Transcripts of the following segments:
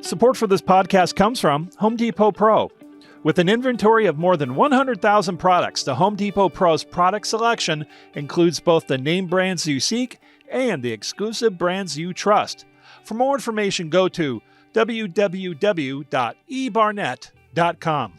Support for this podcast comes from Home Depot Pro. With an inventory of more than 100,000 products, the Home Depot Pro's product selection includes both the name brands you seek and the exclusive brands you trust. For more information, go to www.ebarnett.com.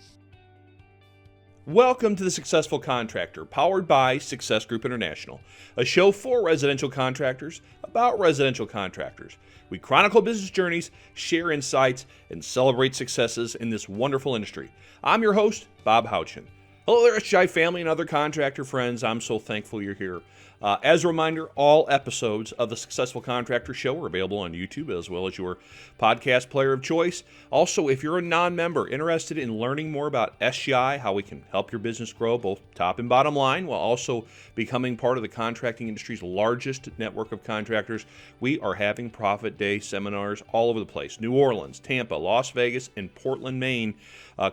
Welcome to The Successful Contractor, powered by Success Group International, a show for residential contractors about residential contractors. We chronicle business journeys, share insights, and celebrate successes in this wonderful industry. I'm your host, Bob Houchin. Hello there, SGI family and other contractor friends. I'm so thankful you're here. As a reminder, all episodes of the Successful Contractor Show are available on YouTube as well as your podcast player of choice. Also, if you're a non-member interested in learning more about SGI, how we can help your business grow both top and bottom line while also becoming part of the contracting industry's largest network of contractors, we are having Profit Day seminars all over the place. New Orleans, Tampa, Las Vegas, and Portland, Maine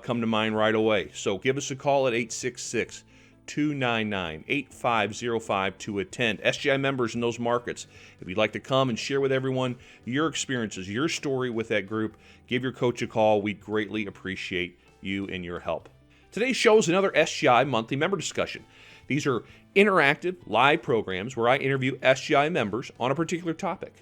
come to mind right away. So give us a call at 866-299-8505 to attend. SGI members in those markets, if you'd like to come and share with everyone your experiences, your story with that group, give your coach a call. We'd greatly appreciate you and your help. Today's show is another SGI Monthly Member Discussion. These are interactive, live programs where I interview SGI members on a particular topic.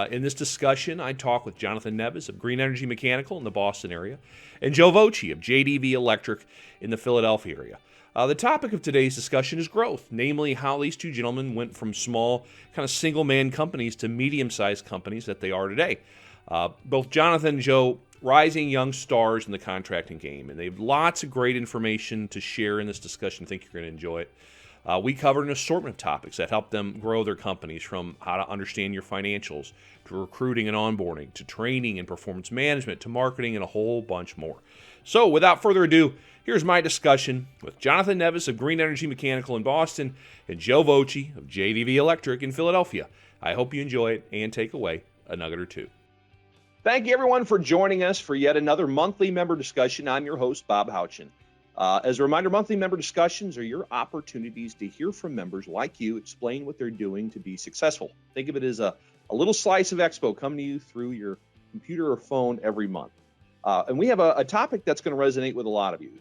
In this discussion, I talk with Jonathan Neves of Green Energy Mechanical in the Boston area and Joe Voci of JDV Electric in the Philadelphia area. The topic of today's discussion is growth, namely how these two gentlemen went from small, kind of single-man companies to medium-sized companies that they are today. Both Jonathan and Joe, rising young stars in the contracting game, and they have lots of great information to share in this discussion. I think you're going to enjoy it. We covered an assortment of topics that help them grow their companies, from how to understand your financials, to recruiting and onboarding, to training and performance management, to marketing, and a whole bunch more. So without further ado, here's my discussion with Jonathan Neves of Green Energy Mechanical in Boston and Joe Voci of JDV Electric in Philadelphia. I hope you enjoy it and take away a nugget or two. Thank you, everyone, for joining us for yet another monthly member discussion. I'm your host, Bob Houchin. As a reminder, monthly member discussions are your opportunities to hear from members like you explain what they're doing to be successful. Think of it as a little slice of expo coming to you through your computer or phone every month. And we have a topic that's going to resonate with a lot of you.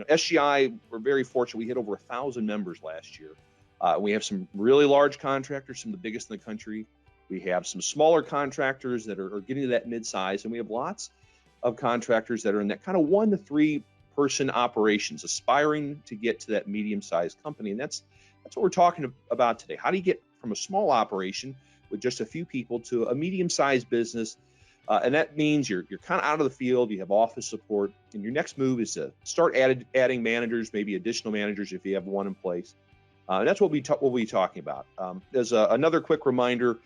SGI, we're very fortunate. We hit over 1,000 members last year. We have some really large contractors, some of the biggest in the country. We have some smaller contractors that are getting to that mid-size, and we have lots of contractors that are in that kind of 1 to 3 person operations, aspiring to get to that medium-sized company. And that's what we're talking about today. How do you get from a small operation with just a few people to a medium-sized business? And that means you're kind of out of the field, you have office support, and your next move is to start adding managers, maybe additional managers if you have one in place. And that's what we'll be talking about. As another quick reminder,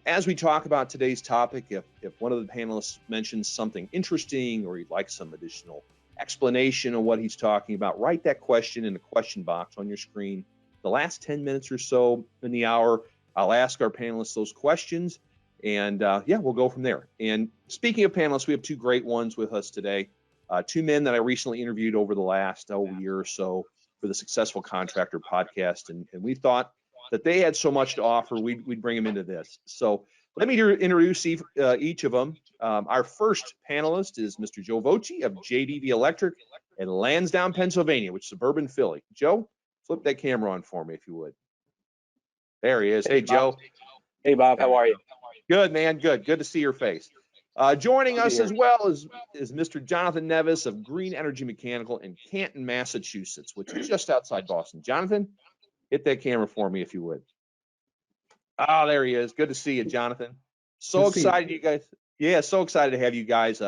as we talk about today's topic, if one of the panelists mentions something interesting or you'd like some additional explanation of what he's talking about, write that question in the question box on your screen. The last 10 minutes or so in the hour, I'll ask our panelists those questions, and we'll go from there. And speaking of panelists, we have two great ones with us today. Two men that I recently interviewed over the last year or so for the Successful Contractor podcast, and we thought that they had so much to offer, we'd bring them into this. So let me introduce each of them. Our first panelist is Mr. Joe Voci of JDV Electric in Lansdowne, Pennsylvania, which is suburban Philly. Joe, flip that camera on for me if you would. There he is. Hey, Joe. Hey, Bob. How are you? Good, man. Good to see your face. Joining us as well is Mr. Jonathan Neves of Green Energy Mechanical in Canton, Massachusetts, which is just outside Boston. Jonathan, hit that camera for me if you would. Oh, there he is. Good to see you, Jonathan. So excited you guys. Yeah, so excited to have you guys.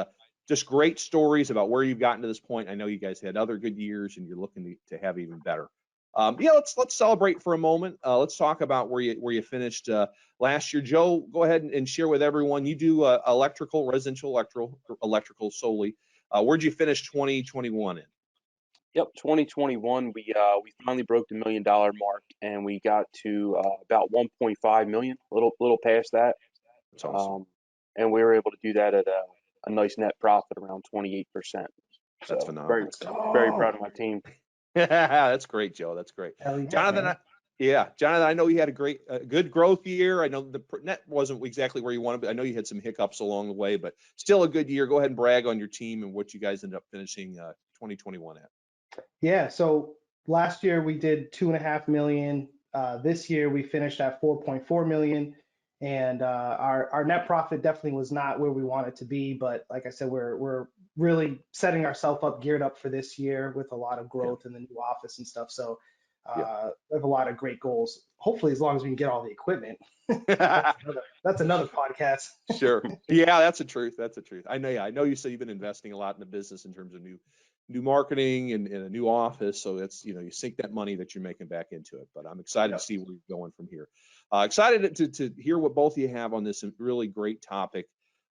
Just great stories about where you've gotten to this point. I know you guys had other good years, and you're looking to have even better. Let's celebrate for a moment. Let's talk about where you finished last year. Joe, go ahead and share with everyone. You do residential electrical solely. Where'd you finish 2021 in? Yep, 2021, we finally broke the $1 million mark, and we got to about 1.5 million, a little past that. That's awesome. And we were able to do that at a nice net profit around 28%. That's phenomenal. Very proud of my team. That's great, Joe. That's great. Yeah, Jonathan, Yeah, Jonathan, I know you had a good growth year. I know the net wasn't exactly where you wanted, but I know you had some hiccups along the way, but still a good year. Go ahead and brag on your team and what you guys ended up finishing 2021 at. Yeah, so last year we did 2.5 million. This year we finished at 4.4 million, and our net profit definitely was not where we want it to be. But like I said, we're really setting ourselves up, geared up for this year with a lot of Yeah. growth in the new office and stuff. So Yeah. we have a lot of great goals. Hopefully, as long as we can get all the equipment. That's another podcast. Sure. Yeah, that's the truth. That's the truth. I know. Yeah, I know you say you've been investing a lot in the business in terms of new marketing and a new office. So that's, you sink that money that you're making back into it. But I'm excited Yeah. to see where you're going from here. Excited to hear what both of you have on this really great topic.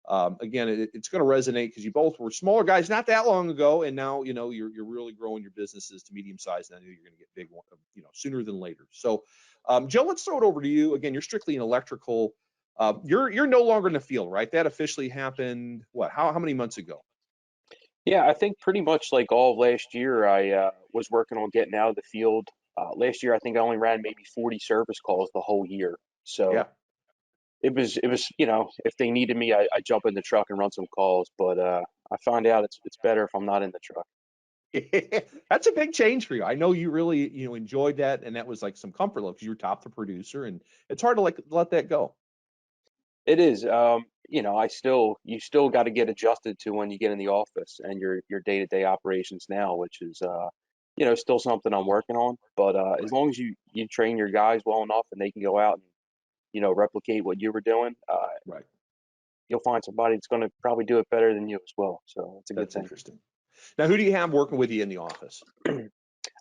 Again, it's going to resonate because you both were smaller guys not that long ago, and now you're really growing your businesses to medium size, and I know you're going to get big, sooner than later. So, Joe, let's throw it over to you. Again, you're strictly in electrical. You're no longer in the field, right? That officially happened. What? How many months ago? Yeah, I think pretty much like all of last year, I was working on getting out of the field. Last year, I think I only ran maybe 40 service calls the whole year. So Yeah. it was, if they needed me, I jump in the truck and run some calls. But I find out it's better if I'm not in the truck. That's a big change for you. I know you really enjoyed that, and that was like some comfort level because you're top the producer, and it's hard to let that go. It is. You still got to get adjusted to when you get in the office and your day-to-day operations now, which is still something I'm working on. But as long as you train your guys well enough and they can go out and replicate what you were doing, Right. you'll find somebody that's going to probably do it better than you as well. So it's a good That's thing. interesting. Now, who do you have working with you in the office? In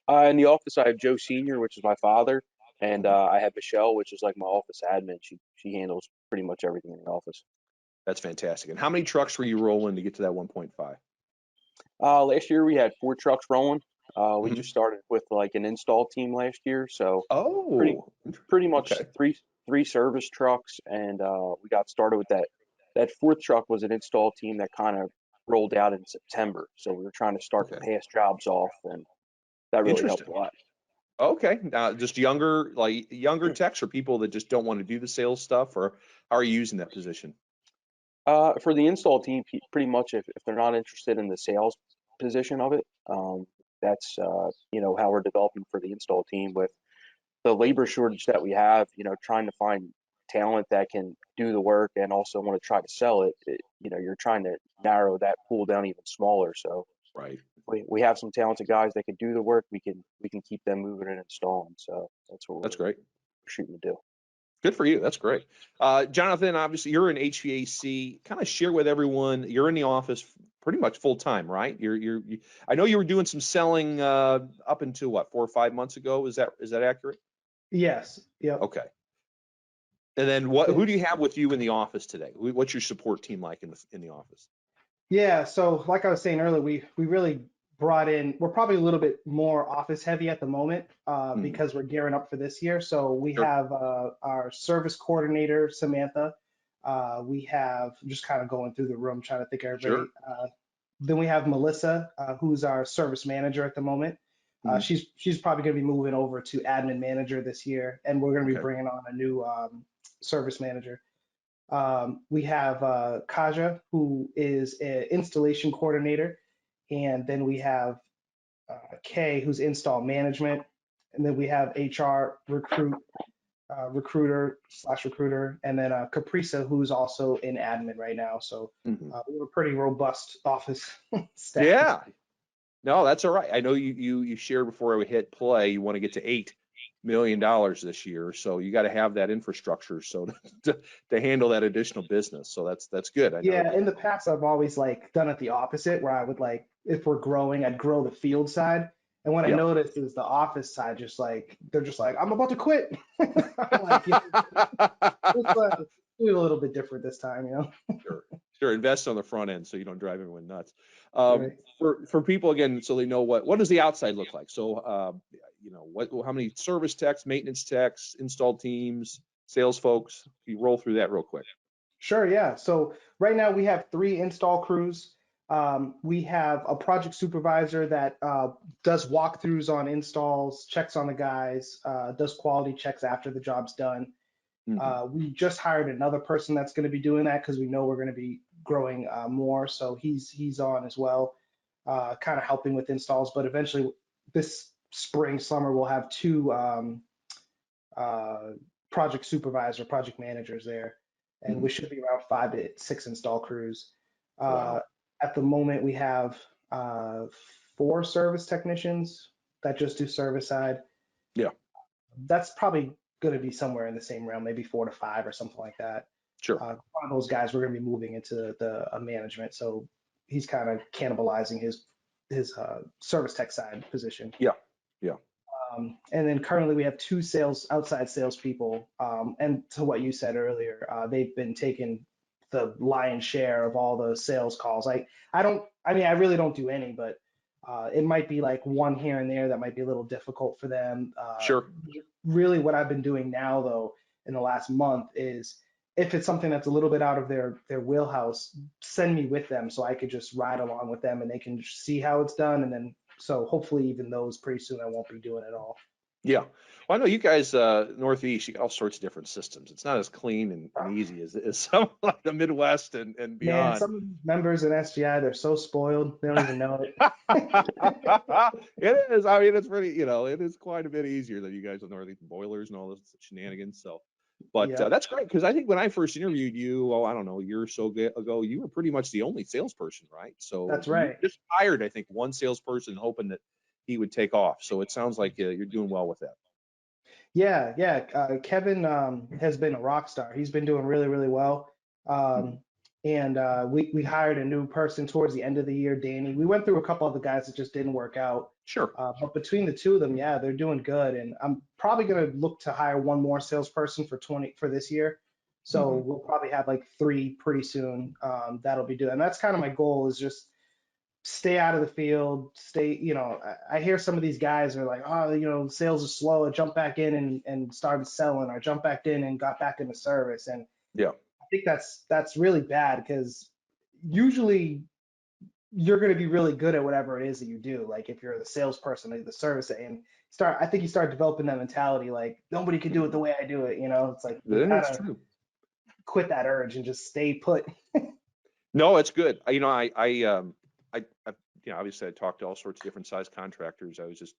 the office, I have Joe Senior, which is my father, and I have Michelle, which is like my office admin. She handles pretty much everything in the office. That's fantastic. And how many trucks were you rolling to get to that 1.5? Last year we had 4 trucks rolling. We Mhm. just started with like an install team last year, so pretty Oh, pretty much okay. three service trucks, and we got started with that. That 4th truck was an install team that kind of rolled out in September, so we were trying to start to Okay. pass jobs off, and that really helped Interesting. a lot. Okay. Just younger techs or people that just don't want to do the sales stuff, or how are you using that position? For the install team, pretty much if they're not interested in the sales position of it, that's how we're developing for the install team with the labor shortage that we have. Trying to find talent that can do the work and also want to try to sell it. You're trying to narrow that pool down even smaller. So Right. we have some talented guys that can do the work. We can keep them moving and installing. So that's what That's we're great. shooting to do. Good for you. That's great. Jonathan, obviously you're in HVAC. Kind of share with everyone. You're in the office pretty much full time, right? I know you were doing some selling up until what, 4 or 5 months ago. Is that accurate? Yes. Yep. Okay. And then who do you have with you in the office today? What's your support team like in the office? Yeah, so like I was saying earlier, we really brought in, we're probably a little bit more office heavy at the moment Mhm. because we're gearing up for this year. So we Sure. have our service coordinator, Samantha. We have, just kind of going through the room, trying to think of Sure. everybody. Then we have Melissa, who's our service manager at the moment. Mhm. She's probably going to be moving over to admin manager this year, and we're going to be Okay. bringing on a new service manager. We have Kaja, who is an installation coordinator. And then we have Kay, who's install management. And then we have HR recruiter/recruiter. And then Caprisa, who's also in admin right now. So Mhm. we have a pretty robust office staff. Yeah. No, that's all right. I know you shared before we hit play, you want to get to $8 million this year, so you got to have that infrastructure so to handle that additional business. So that's good. I know. Yeah, in the past, I've always like done it the opposite, where I would like, if we're growing, I'd grow the field side. And what I Yep. noticed is the office side, just like they're just like, I'm about to quit. I'm like, let's do it a little bit different this time, you know? Sure. Sure. Invest on the front end so you don't drive everyone nuts. Right. For people again, so they know what does the outside look like. So how many service techs, maintenance techs, install teams, sales folks? You roll through that real quick. Sure, yeah. So right now we have 3 install crews. We have a project supervisor that does walkthroughs on installs, checks on the guys, does quality checks after the job's done. We just hired another person that's going to be doing that because we know we're going to be growing more. So he's on as well, kind of helping with installs. But eventually, this spring, summer, we'll have two project supervisor, project managers there, and we should be around 5 to 6 install crews. Wow. At the moment, we have 4 service technicians that just do service side. Yeah. That's probably going to be somewhere in the same realm, maybe 4 to 5 or something like that. Sure. One of those guys, we're going to be moving into the management, so he's kind of cannibalizing his service tech side position. Yeah. And then currently we have 2 outside salespeople. And to what you said earlier, they've been taking the lion's share of all the sales calls. I really don't do any, but it might be like one here and there that might be a little difficult for them. Sure. Really what I've been doing now though, in the last month is if it's something that's a little bit out of their wheelhouse, send me with them so I could just ride along with them and they can see how it's done. And then, so hopefully even those pretty soon I won't be doing at all. Yeah. Well, I know you guys, Northeast, you got all sorts of different systems. It's not as clean and easy as some like the Midwest and beyond. Man, some of these members in SGI, they're so spoiled, they don't even know it. It is. I mean, it's pretty, it is quite a bit easier than you guys with Northeast boilers and all those shenanigans. So, but Yeah. that's great because I think when I first interviewed you, I don't know, a year or so ago, you were pretty much the only salesperson, right? So That's right. You just hired, I think, one salesperson hoping that he would take off. So it sounds like you're doing well with that. Yeah. Kevin has been a rock star. He's been doing really, really well. And we hired a new person towards the end of the year, Danny. We went through a couple of the guys that just didn't work out. Sure. But between the two of them, yeah, they're doing good. And I'm probably going to look to hire one more salesperson for this year. So we'll probably have like 3 pretty soon. That'll be doing. And that's kind of my goal is just stay out of the field, I hear some of these guys are like, oh, sales are slow. I jump back in and started selling, or jump back in and got back into service. And yeah, I think that's really bad because usually you're going to be really good at whatever it is that you do. Like if you're the salesperson, like the service, and I think you start developing that mentality, like nobody can do it the way I do it. It's like you that's gotta true. quit that urge and just stay put. No, it's good. Obviously I talked to all sorts of different size contractors. I was just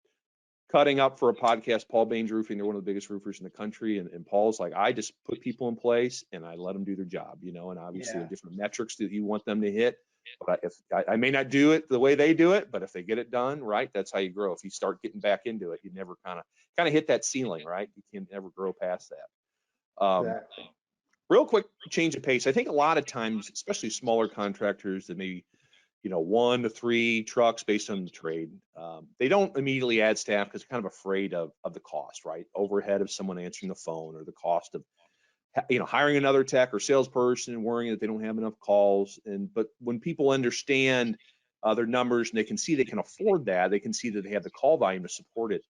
cutting up for a podcast, Paul Baines Roofing. They're one of the biggest roofers in the country. And Paul's like, I just put people in place and I let them do their job, and obviously there are different metrics that you want them to hit. But if I may not do it the way they do it, but if they get it done, right, that's how you grow. If you start getting back into it, you never kind of hit that ceiling, right? You can never grow past that. Exactly. Real quick change of pace. I think a lot of times, especially smaller contractors that maybe 1 to 3 trucks based on the trade, they don't immediately add staff because they're kind of afraid of the cost, right? Overhead of someone answering the phone, or the cost of hiring another tech or salesperson and worrying that they don't have enough calls. But when people understand their numbers and they can see they can afford that, they can see that they have the call volume to support it.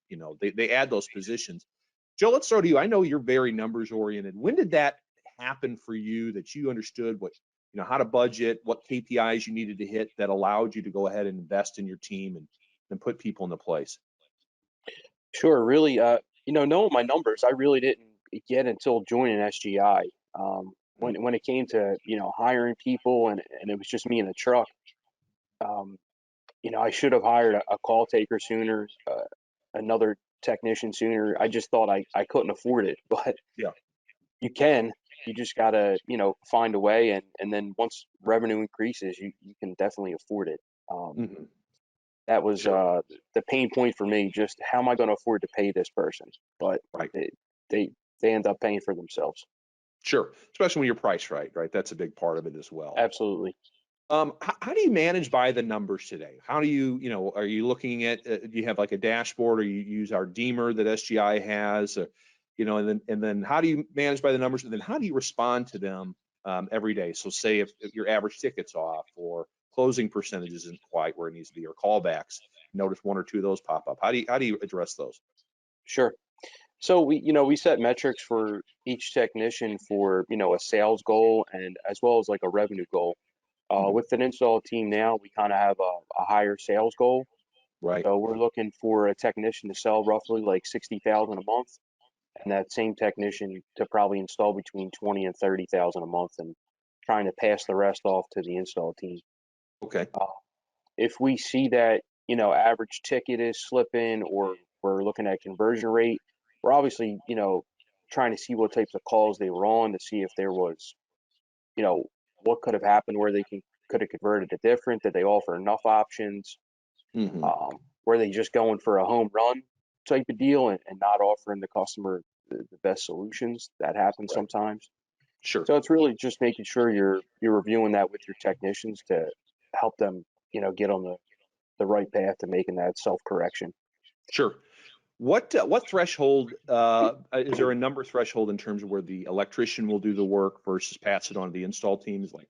They add those positions. Joe, let's throw to you. I know you're very numbers oriented. When did that happen for you that you understood how to budget, what KPIs you needed to hit that allowed you to go ahead and invest in your team and put people into place? Sure. Really, knowing my numbers, I really didn't get until joining SGI. When it came to, hiring people and it was just me in the truck, I should have hired a call taker sooner, another technician sooner. I just thought I couldn't afford it, but yeah, you can. You just gotta, find a way, and then once revenue increases, you can definitely afford it. That was the pain point for me. Just how am I going to afford to pay this person? But right. They end up paying for themselves. Sure, especially when you're priced right. That's a big part of it as well. Absolutely. How do you manage by the numbers today? How do you, are you looking at, do you have like a dashboard, or you use our Deemer that SGI has, and then how do you manage by the numbers, and then how do you respond to them every day? So say if your average ticket's off, or closing percentage isn't quite where it needs to be, or callbacks, notice 1 or 2 of those pop up. How do you address those? Sure. So we set metrics for each technician for, a sales goal and as well as like a revenue goal. With an install team now, we kind of have a higher sales goal. Right. So we're looking for a technician to sell roughly like 60,000 a month, and that same technician to probably install between 20 and 30,000 a month, and trying to pass the rest off to the install team. Okay. If we see that, average ticket is slipping, or we're looking at conversion rate, we're obviously, trying to see what types of calls they were on to see if there was, what could have happened where they could have converted it different. Did they offer enough options? Hmm. Were they just going for a home run type of deal and not offering the customer the best solutions? That happens Right. sometimes. Sure. So it's really just making sure you're reviewing that with your technicians to help them, get on the right path to making that self-correction. Sure. What threshold is there a number threshold in terms of where the electrician will do the work versus pass it on to the install teams, like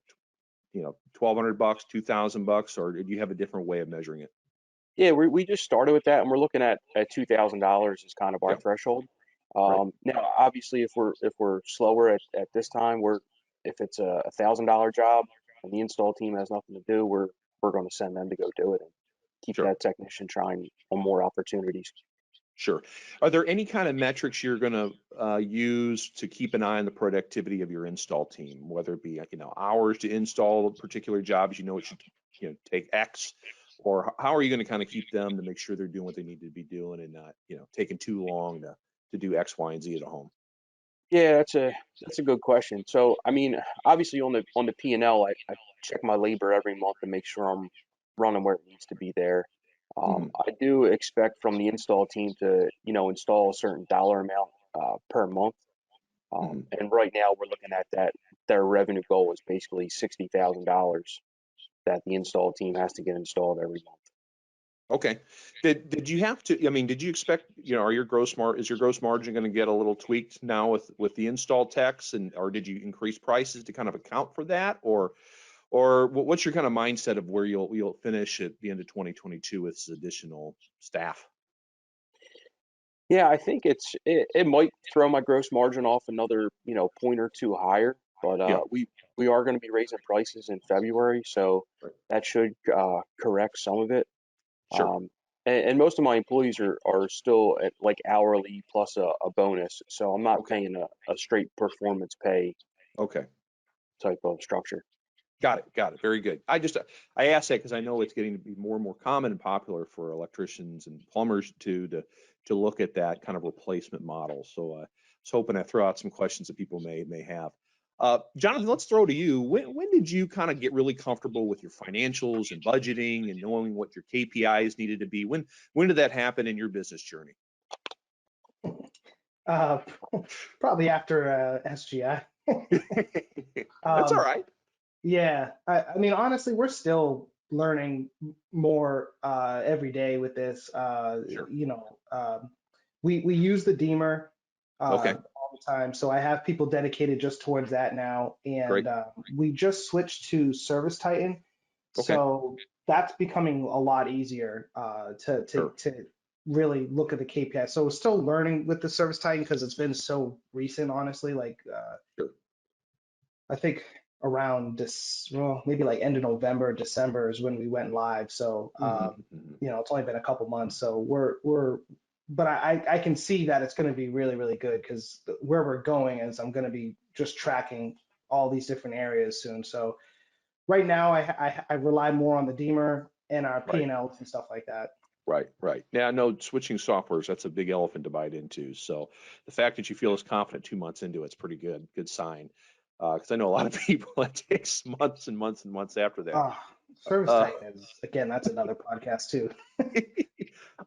$1,200, $2,000, or do you have a different way of measuring it? Yeah, we just started with that, and we're looking at $2,000 as kind of our Yeah. threshold. Right. Now, obviously, if we're slower at this time, if it's a $1,000 job and the install team has nothing to do, we're going to send them to go do it and keep Sure. that technician trying on more opportunities. Sure. Are there any kind of metrics you're going to use to keep an eye on the productivity of your install team, whether it be hours to install particular jobs? It should take X, or how are you going to kind of keep them to make sure they're doing what they need to be doing and not taking too long to do X, Y, and Z at home? Yeah, that's a good question. So, I mean, obviously on the P&L, I check my labor every month to make sure I'm running where it needs to be there. Hmm. I do expect from the install team to, install a certain dollar amount per month. Hmm. And right now we're looking at that. Their revenue goal is basically $60,000 that the install team has to get installed every month. Okay. Did you have to? I mean, did you expect? Are your is your gross margin going to get a little tweaked now with the install techs, or did you increase prices to kind of account for that, or what's your kind of mindset of where you'll finish at the end of 2022 with this additional staff? Yeah, I think it might throw my gross margin off another, point or two higher, but Yeah. we are going to be raising prices in February, so Right. that should correct some of it. Sure. And most of my employees are still at like hourly plus a bonus, so I'm not Okay. paying a straight performance pay Okay. type of structure. Got it. Got it. Very good. I asked that because I know it's getting to be more and more common and popular for electricians and plumbers to look at that kind of replacement model. So I was hoping to throw out some questions that people may have. Jonathan, let's throw to you. When did you kind of get really comfortable with your financials and budgeting and knowing what your KPIs needed to be? When did that happen in your business journey? Uh, Probably after SGI. That's all Um, right. yeah, I mean, honestly, we're still learning more every day with this. Sure. We use the Deemer Okay. all the time, so I have people dedicated just towards that now, Great. and we just switched to Service Titan, Okay. so that's becoming a lot easier Sure. to really look at the KPI. So we're still learning with the Service Titan because it's been so recent, honestly. Like Sure. I think around this, well, maybe like end of November, December is when we went live. So, Mhm, mhm. it's only been a couple months. So but I can see that it's going to be really, really good because where we're going is I'm going to be just tracking all these different areas soon. So right now I rely more on the Deemer and our Right. P&Ls and stuff like that. Right, right. Yeah, no, switching softwares, that's a big elephant to bite into. So the fact that you feel as confident 2 months into it's pretty good sign. Because I know a lot of people, it takes months and months and months after that. Ah, Service Uh, Titan is, again, that's another podcast too.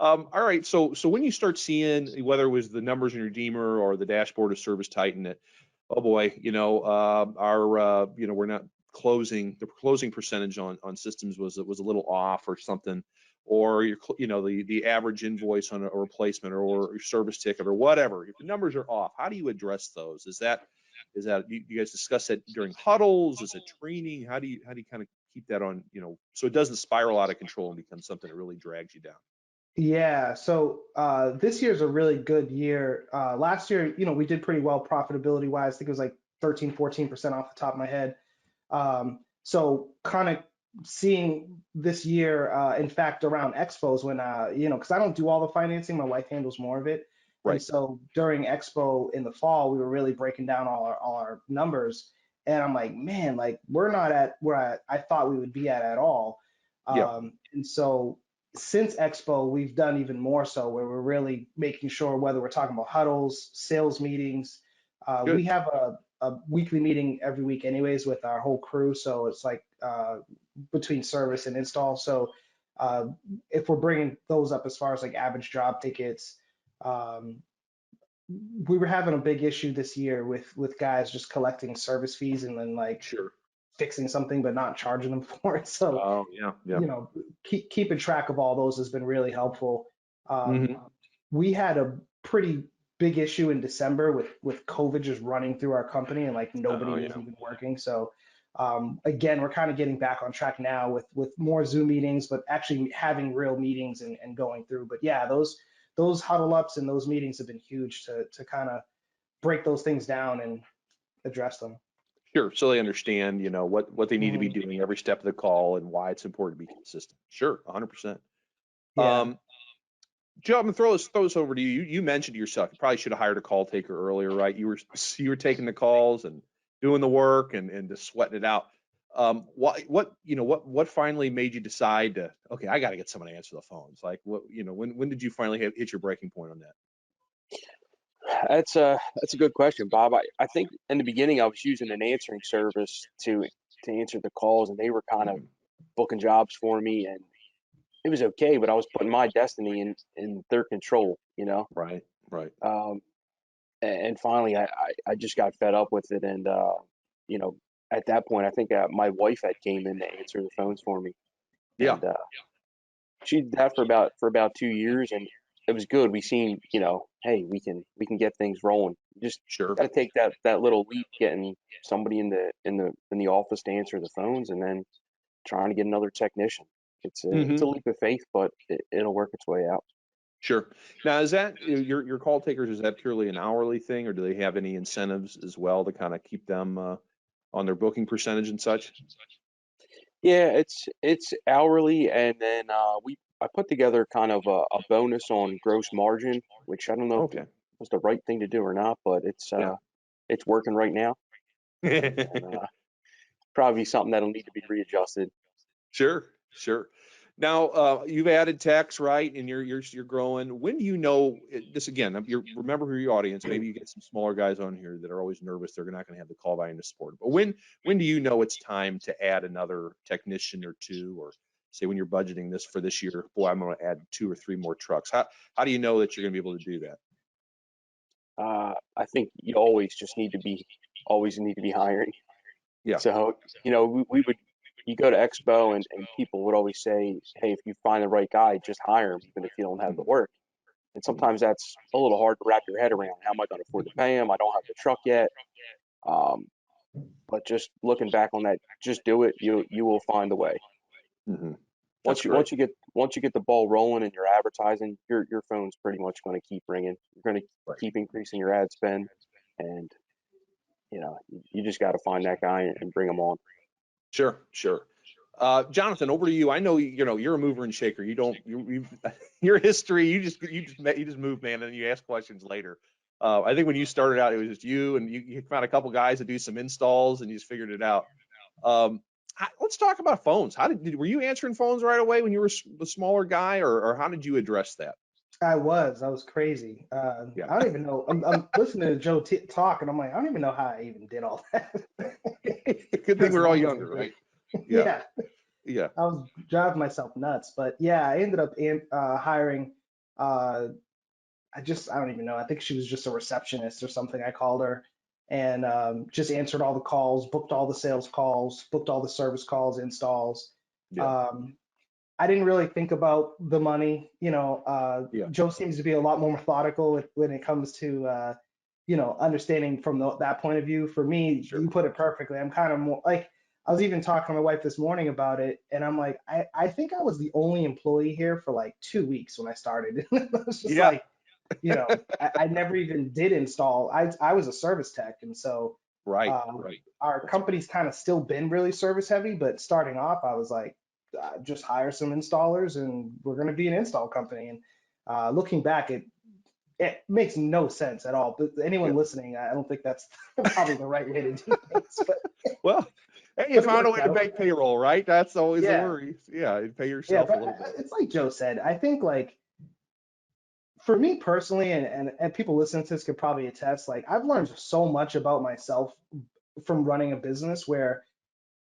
all right, so when you start seeing whether it was the numbers in your Deemer or the dashboard of Service Titan, that oh boy, we're not closing, the closing percentage on systems was a little off or something, or the average invoice on a replacement or your service ticket or whatever, if the numbers are off, how do you address those? Is that you guys discuss that during huddles? Is it training? How do you kind of keep that on, so it doesn't spiral out of control and become something that really drags you down? Yeah, so this year's a really good year. Last year, we did pretty well profitability wise. I think it was like 13, 14% off the top of my head. So kind of seeing this year, in fact, around expos when, because I don't do all the financing, my wife handles more of it. And Right. so during expo in the fall, we were really breaking down all our numbers. And I'm like, man, like we're not at where I thought we would be at all. Yeah. And so since expo, we've done even more so where we're really making sure whether we're talking about huddles, sales meetings, we Good. have a weekly meeting every week anyways with our whole crew. So it's like between service and install. So if we're bringing those up as far as like average job tickets, um, we were having a big issue this year with guys just collecting service fees and then like Sure. fixing something but not charging them for it. So Oh, yeah. Yeah. keeping track of all those has been really helpful. Hmm. We had a pretty big issue in December with COVID just running through our company and like nobody Oh, was yeah. even working. So again, we're kind of getting back on track now with more Zoom meetings, but actually having real meetings and going through. But yeah, those huddle ups and those meetings have been huge to kind of break those things down and address them. Sure. So they understand, what they need to be Mhm. doing every step of the call and why it's important to be consistent. Sure. 100%. Yeah. Joe, I'm gonna throw this over to you. You mentioned yourself. You probably should have hired a call taker earlier, right? You were taking the calls and doing the work and just sweating it out. What finally made you decide to, okay, I got to get someone to answer the phones? Like when did you finally hit your breaking point on that? That's a good question, Bob. I think in the beginning I was using an answering service to answer the calls, and they were kind of Mhm. booking jobs for me, and it was okay, but I was putting my destiny in their control, Right. Right. Um, and finally I just got fed up with it, and you know, at that point I think my wife had came in to answer the phones for me, Yeah. and she did that for about 2 years, and it was good. We seen, hey, we can get things rolling. Just Sure. got to take that little leap, getting somebody in the office to answer the phones, and then trying to get another technician. It's a Hmm. leap of faith, but it'll work its way out. Sure. Now, is that your call takers? Is that purely an hourly thing, or do they have any incentives as well to kind of keep them on their booking percentage and such? Yeah, it's hourly, and then I put together kind of a bonus on gross margin, which I don't know if it Okay. was the right thing to do or not, but Yeah. it's working right now, and probably something that'll need to be readjusted. Sure, sure. Now, you've added text, right? And you're growing. When do you know this again? You remember who your audience. Maybe you get some smaller guys on here that are always nervous. They're not going to have the call volume to support it. But when do you know it's time to add another technician or two, or say when you're budgeting this for this year? Boy, I'm going to add 2 or 3 more trucks. How do you know that you're going to be able to do that? I think you always need to be hiring. Yeah. So, we would, you go to Expo, and people would always say, hey, if you find the right guy, just hire him, even if you don't have the Mhm, work. And mhm. sometimes that's a little hard to wrap your head around. How am I going to afford to pay him? I don't have the truck yet. Um, but just looking back on that, just do it. You will find a way. Mhm. That's Once you great. once you get once you get the ball rolling and you're advertising, your phone's pretty much going to keep ringing. You're going to Right. keep increasing your ad spend, and you just got to find that guy and bring him on. Sure, sure. Jonathan, over to you. I know you're a mover and shaker. You don't your history. You just move, man, and you ask questions later. I think when you started out, it was just you and you found a couple guys to do some installs and you just figured it out. Let's talk about phones. Were you answering phones right away when you were the smaller guy, or how did you address that? I was crazy. Yeah, I don't even know. I'm listening to Joe talk, and I'm like, I don't even know how I even did all that. good thing Those we're all numbers younger, and shit. right? Yeah, Yeah, yeah. I was driving myself nuts. But yeah, I ended up hiring. Uh, I don't even know. I think she was just a receptionist or something. I called her and just answered all the calls, booked all the sales calls, booked all the service calls, installs. Yeah, Um, I didn't really think about the money. yeah. Joe seems to be a lot more methodical when it comes to, understanding from that point of view. For me, Sure. you put it perfectly. I'm kind of more like, I was even talking to my wife this morning about it, and I'm like, I think I was the only employee here for like 2 weeks when I started. I was just Yeah. like, I never even did install. I was a service tech, and so Right. Our company's kind of still been really service heavy, but starting off, I was like, just hire some installers and we're going to be an install company. And looking back, it makes no sense at all. But anyone listening, I don't think that's probably the right way to do things. But Well, hey, you but it found a worked way to out. make payroll, right? That's always the Yeah, worry. Yeah, you pay yeah. yourself a But little bit. it's like Joe said. I think like for me personally, and people listening to this could probably attest. Like I've learned so much about myself from running a business where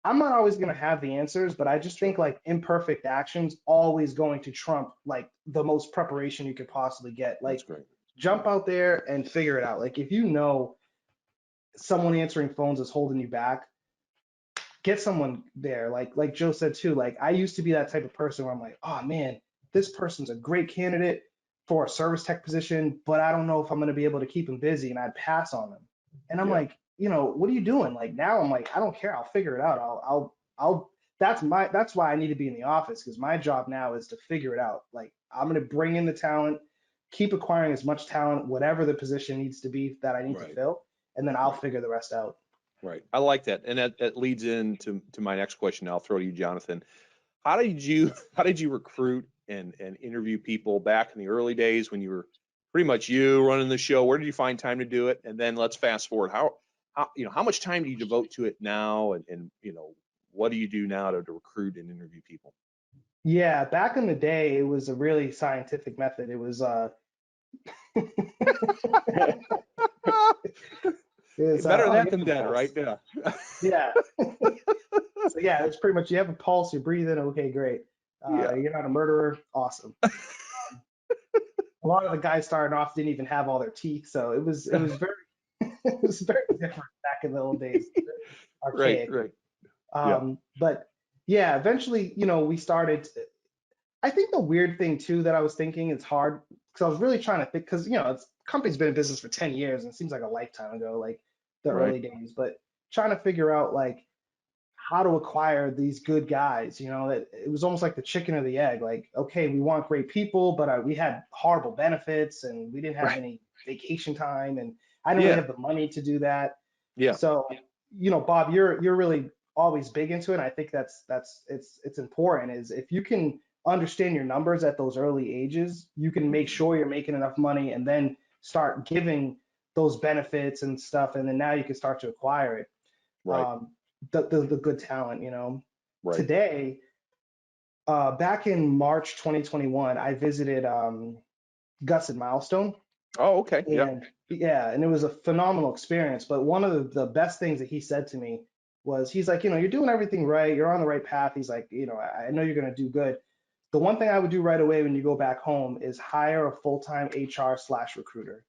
I'm not always going to have the answers, but I just think like imperfect actions always going to trump like the most preparation you could possibly get. That's Like great. jump out there and figure it out. Like if you know someone answering phones is holding you back, get someone there. Like Joe said too, like I used to be that type of person where I'm like, oh man, this person's a great candidate for a service tech position, but I don't know if I'm going to be able to keep them busy, and I'd pass on them. And I'm Yeah. like, what are you doing? Like now I'm like, I don't care. I'll figure it out. I'll that's why I need to be in the office, because my job now is to figure it out. Like I'm going to bring in the talent, keep acquiring as much talent, whatever the position needs to be that I need to Right. fill, and then I'll figure the rest out. Right. I like that. And that leads into my next question. I'll throw to you, Jonathan. How did you recruit and interview people back in the early days when you were pretty much you running the show? Where did you find time to do it? And then let's fast forward. How much time do you devote to it now? And what do you do now to recruit and interview people? Yeah, back in the day, it was a really scientific method. It was Better that than dead, right? Yeah. Yeah. So yeah, it's pretty much you have a pulse, you're breathing, okay, great. Yeah. You're not a murderer, awesome. A lot of the guys starting off didn't even have all their teeth, so it was very it was very different back in the old days. Archaic. Right. Yeah. But yeah, eventually, we started. I think the weird thing too that I was thinking, it's hard because I was really trying to think, because company's been in business for 10 years and it seems like a lifetime ago, like the Right. early days, but trying to figure out like how to acquire these good guys. That it was almost like the chicken or the egg. Like, okay, we want great people, but we had horrible benefits and we didn't have Right. any vacation time, and I didn't really have the money to do that. Yeah. So, Bob, you're really always big into it. And I think it's important, is if you can understand your numbers at those early ages, you can make sure you're making enough money and then start giving those benefits and stuff, and then now you can start to acquire it. Right. The good talent. Right. Today, back in March 2021, I visited Gus and Milestone. Oh, okay. And and it was a phenomenal experience. But one of the best things that he said to me was, he's like, you're doing everything right. You're on the right path. He's like, I know you're going to do good. The one thing I would do right away when you go back home is hire a full-time HR/recruiter.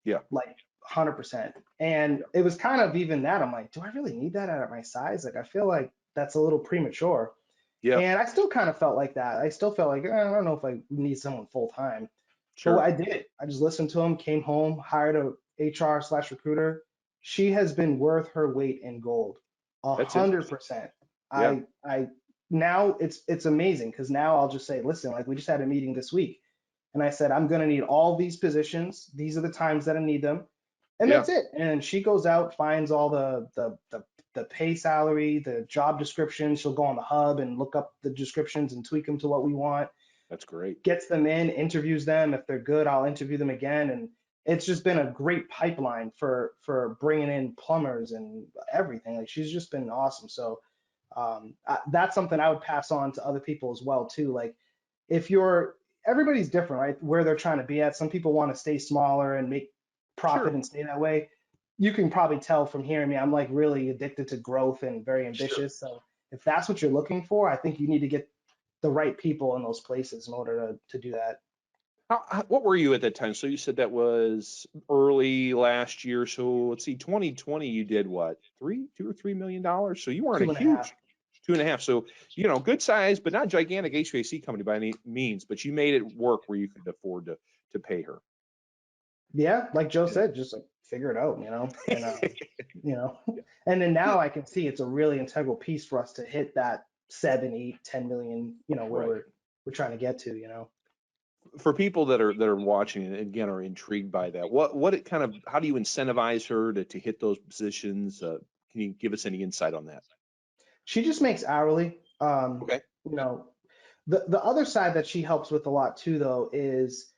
Yeah. Like 100%. And it was kind of even that. I'm like, do I really need that at my size? Like, I feel like that's a little premature. Yeah. And I still kind of felt like that. I still felt like, I don't know if I need someone full time. Sure. But I did. I just listened to him, came home, hired a HR/recruiter. She has been worth her weight in gold. 100%. Yeah. I now it's amazing, because now I'll just say, listen, like we just had a meeting this week, and I said, I'm going to need all these positions. These are the times that I need them. And that's it. And she goes out, finds all the pay salary, the job descriptions. She'll go on the hub and look up the descriptions and tweak them to what we want. That's great. Gets them in, interviews them. If they're good, I'll interview them again. And it's just been a great pipeline for bringing in plumbers and everything. Like, she's just been awesome. So that's something I would pass on to other people as well too. Like, if everybody's different, right? Where they're trying to be at. Some people want to stay smaller and make profit and stay that way. You can probably tell from hearing me, I'm like really addicted to growth and very ambitious. So if that's what you're looking for, I think you need to get the right people in those places in order to do that. What were you at that time? So you said that was early last year. So let's see, 2020, you did what? $2 or $3 million. So you weren't a huge 2.5. So, good size, but not gigantic HVAC company by any means, but you made it work where you could afford to pay her. Yeah. Like Joe said, just like figure it out, and, and then now I can see it's a really integral piece for us to hit that 7, 8, 10 million, where we're trying to get to, for people that are watching and again are intrigued by that, what it kind of, how do you incentivize her to hit those positions? Can you give us any insight on that? She just makes hourly. Okay. You know, the other side that she helps with a lot too, though, is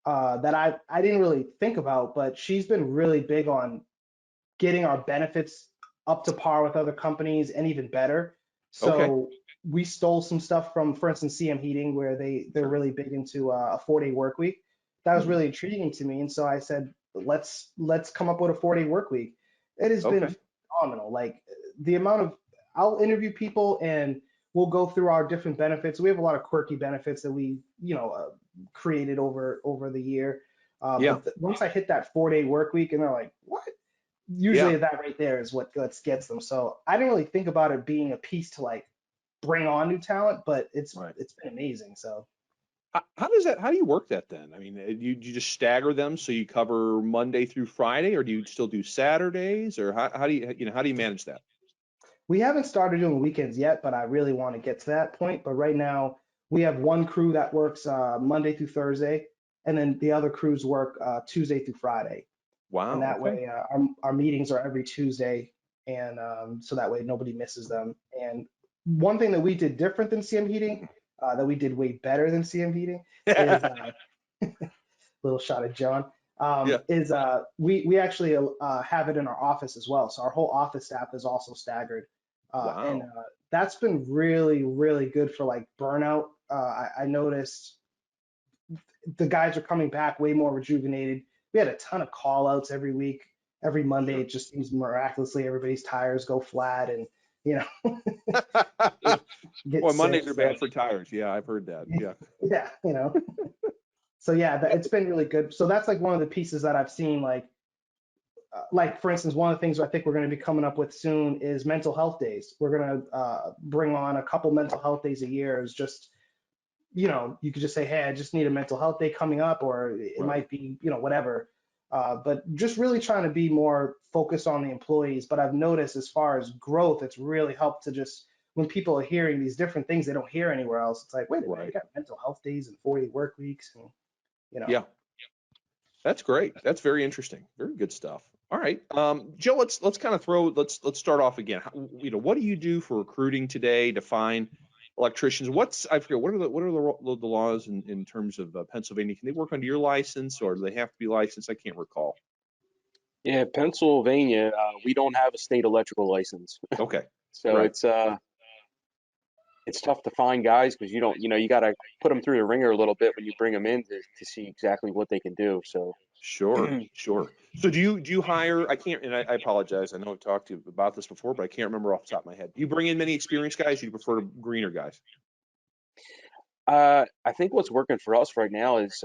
that I didn't really think about, but she's been really big on getting our benefits up to par with other companies and even better. Okay. So we stole some stuff from, for instance, CM Heating, where they're really big into a 4-day work week. That was Mhm. really intriguing to me, and so I said, let's come up with a 4-day work week. It has been Okay. phenomenal. Like the amount of I'll interview people and we'll go through our different benefits. We have a lot of quirky benefits that we created over the year. Yeah. Once I hit that 4-day work week, and they're like, what? Yeah. Usually that right there is what gets them. So I didn't really think about it being a piece to like bring on new talent, but it's Right. been amazing. So How do you work that then? I mean, you just stagger them so you cover Monday through Friday, or do you still do Saturdays, or how do how do you manage that? we haven't started doing weekends yet, but I really want to get to that point. But right now we have one crew that works Monday through Thursday, and then the other crews work Tuesday through Friday. And Wow. that Okay. way our meetings are every Tuesday, and so that way nobody misses them. And one thing that we did different than CM Heating, that we did way better than CM Heating, is little shot at John, Yeah. is we actually have it in our office as well. So our whole office staff is also staggered, and Wow. that's been really good for like burnout. I noticed the guys are coming back way more rejuvenated. We had a ton of call outs every week. Every Monday, Sure. it just seems miraculously everybody's tires go flat and, you know, get Boy, sick. Mondays are So, bad for tires. Yeah, I've heard that. Yeah. yeah, so yeah, it's been really good. So that's like one of the pieces that I've seen, like for instance, one of the things I think we're going to be coming up with soon is mental health days. We're going to bring on a couple mental health days a year as just, you could just say, hey, I just need a mental health day coming up, or it Right. might be, whatever. But just really trying to be more focused on the employees. But I've noticed as far as growth, it's really helped to just, when people are hearing these different things they don't hear anywhere else, it's like, wait a minute, you Right. got mental health days and 40 work weeks. And, Yeah. That's great. That's very interesting. Very good stuff. All right, Joe. Let's kind of let's start off again. What do you do for recruiting today to find electricians? I forget what are the laws in terms of Pennsylvania? Can they work under your license, or do they have to be licensed? I can't recall. Yeah, Pennsylvania, we don't have a state electrical license, Okay. so Right. it's tough to find guys because you don't, you got to put them through the ringer a little bit when you bring them in to see exactly what they can do. So Sure. Sure. So do you hire? I can't, and I apologize. I know I've talked to you about this before, but I can't remember off the top of my head. Do you bring in many experienced guys? Or you prefer greener guys? I think what's working for us right now is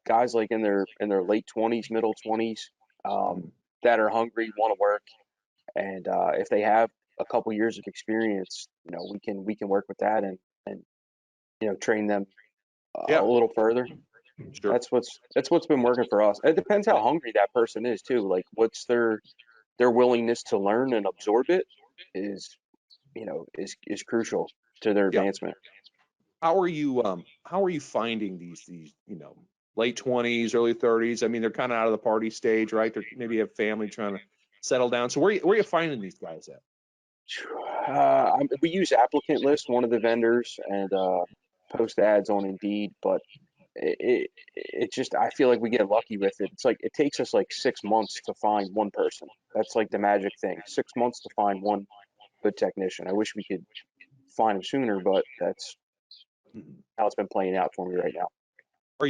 guys like in their late 20s, middle 20s, Mhm. that are hungry, want to work, and if they have a couple years of experience, we can work with that and train them a Yeah. little further. Sure. That's what's been working for us. It depends how hungry that person is too. Like what's their willingness to learn and absorb it is is crucial to their Yeah. advancement. How are you finding these late 20s, early 30s? I mean, they're kind of out of the party stage, right? They maybe have family trying to settle down. So where are you finding these guys at? We use Applicant List, one of the vendors, and post ads on Indeed, but it just I feel like we get lucky with it. It's like it takes us like 6 months to find one person. That's like the magic thing. 6 months to find one good technician. I wish we could find them sooner, but that's Mhm. how it's been playing out for me right now. Are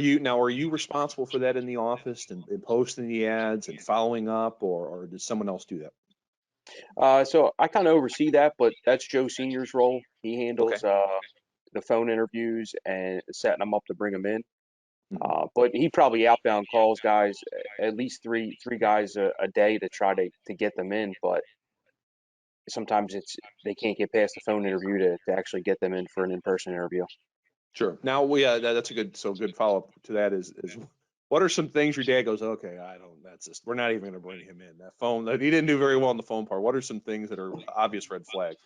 you responsible for that in the office and posting the ads and following up, or does someone else do that? So I kind of oversee that, but that's Joe Senior's role. He Okay. handles the phone interviews and setting them up to bring them in. Mhm. But he probably outbound calls guys at least three guys a day to try to get them in. But sometimes they can't get past the phone interview to actually get them in for an in-person interview. Sure. Now that's a good follow up to that is what are some things your dad goes, okay, I don't, that's just, we're not even going to bring him in. That phone, he didn't do very well on the phone part. What are some things that are obvious red flags?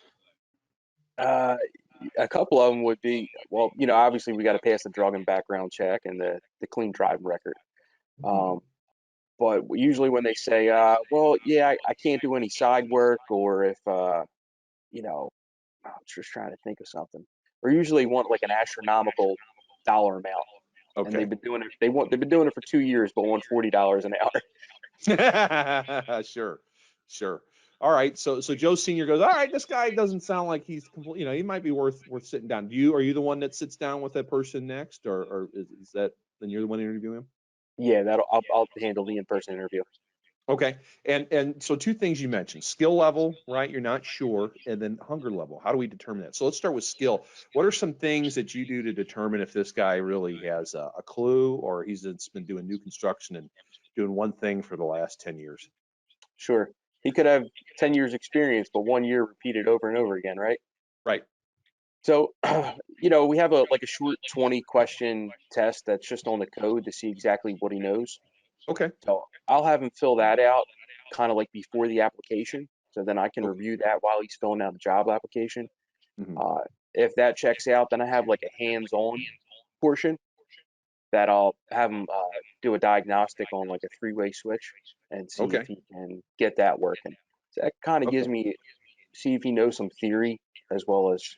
Uh, A couple of them would be, well, obviously we got to pass the drug and background check and the clean driving record. But usually when they say, well, yeah, I can't do any side work, or if, I'm just trying to think of something, or usually want like an astronomical dollar amount. And Okay. they've been doing it. They've been doing it for 2 years, but want $40 an hour. Sure. All right. So Joe Senior goes, all right, this guy doesn't sound like he's he might be worth sitting down. Are you the one that sits down with that person next, or is that then you're the one interviewing him? Yeah, I'll handle the in-person interview. Okay. And so two things you mentioned: skill level, right? You're not sure, and then hunger level. How do we determine that? So let's start with skill. What are some things that you do to determine if this guy really has a clue, or he's been doing new construction and doing one thing for the last 10 years? Sure. He could have 10 years experience, but 1 year repeated over and over again, right? Right. So, we have a short 20 question test that's just on the code to see exactly what he knows. Okay. So I'll have him fill that out kind of like before the application. So then I can Okay. review that while he's filling out the job application. Mhm. If that checks out, then I have like a hands-on portion that I'll have him do a diagnostic on like a three-way switch and see if Okay. he can get that working. So that kind of gives Okay. me, see if he knows some theory as well as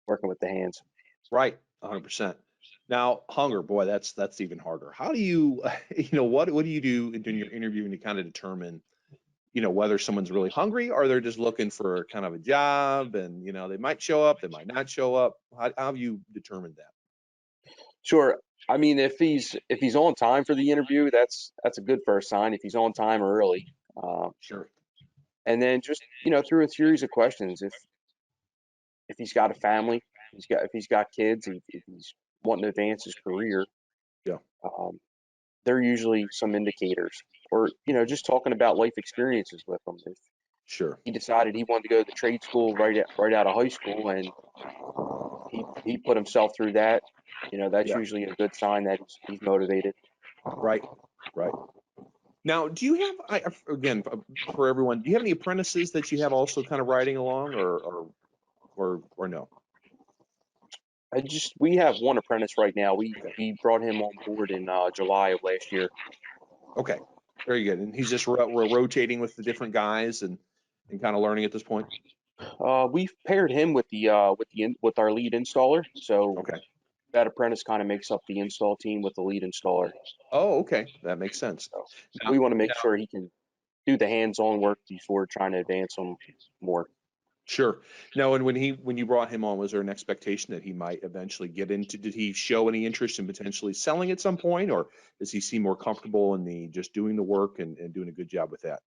working with the hands. Right. 100%. Now, hunger, boy, that's even harder. How do you, what do you do in your interviewing to kind of determine, whether someone's really hungry or they're just looking for kind of a job and, they might show up, they might not show up. How have you determined that? Sure. I mean, if he's on time for the interview, that's a good first sign. If he's on time or early, uh, Sure. and then just through a series of questions, if he's got a family, if he's got kids, if he's wanting to advance his career, Yeah. um, they're usually some indicators. Or just talking about life experiences with him. If Sure. he decided he wanted to go to the trade school right out of high school, and he put himself through that, that's Yeah. usually a good sign that he's motivated. Right. Right. Now, do you have, again, for everyone, do you have any apprentices that you have also kind of riding along or no? We have one apprentice right now. Okay. We brought him on board in July of last year. Okay. Very good. And he's just we're rotating with the different guys and kind of learning at this point. We've paired him with our lead installer, so Okay. that apprentice kind of makes up the install team with the lead installer. Oh, okay. That makes sense. So Now, we want to make now, sure he can do the hands-on work before trying to advance him more. sure. Now, and when you brought him on, was there an expectation that he might eventually get into? Did he show any interest in potentially selling at some point, or does he seem more comfortable in the just doing the work and doing a good job with that?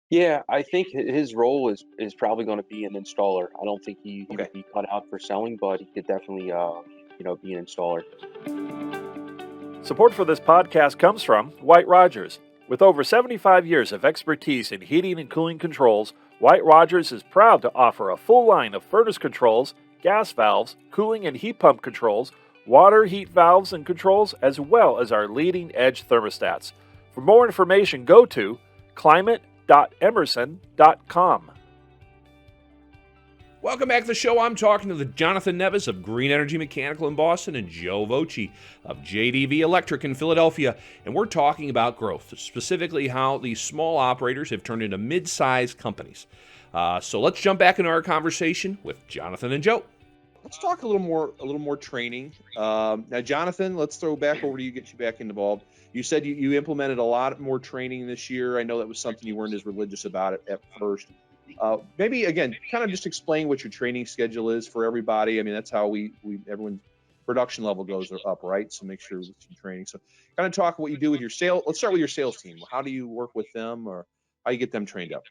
Yeah, I think his role is probably going to be an installer. I don't think he Okay. would be cut out for selling, but he could definitely be an installer. Support for this podcast comes from White Rogers. With over 75 years of expertise in heating and cooling controls, White Rogers is proud to offer a full line of furnace controls, gas valves, cooling and heat pump controls, water heat valves and controls, as well as our leading-edge thermostats. For more information, go to climate.emerson.com. Welcome back to the show. I'm talking to the Jonathan Neves of Green Energy Mechanical in Boston and Joe Voci of JDV Electric in Philadelphia. And we're talking about growth, specifically how these small operators have turned into mid-sized companies. So let's jump back into our conversation with Jonathan and Joe. Let's talk a little more training. Now, Jonathan, let's throw back over to you, get you back involved. You said you implemented a lot more training this year. I know that was something you weren't as religious about it at first. Maybe again, kind of just explain what your training schedule is for everybody. I mean, that's how everyone's production level goes up, right? So make sure with your training. So kind of talk what you do with your sales. Let's start with your sales team. How do you work with them, or how you get them trained up?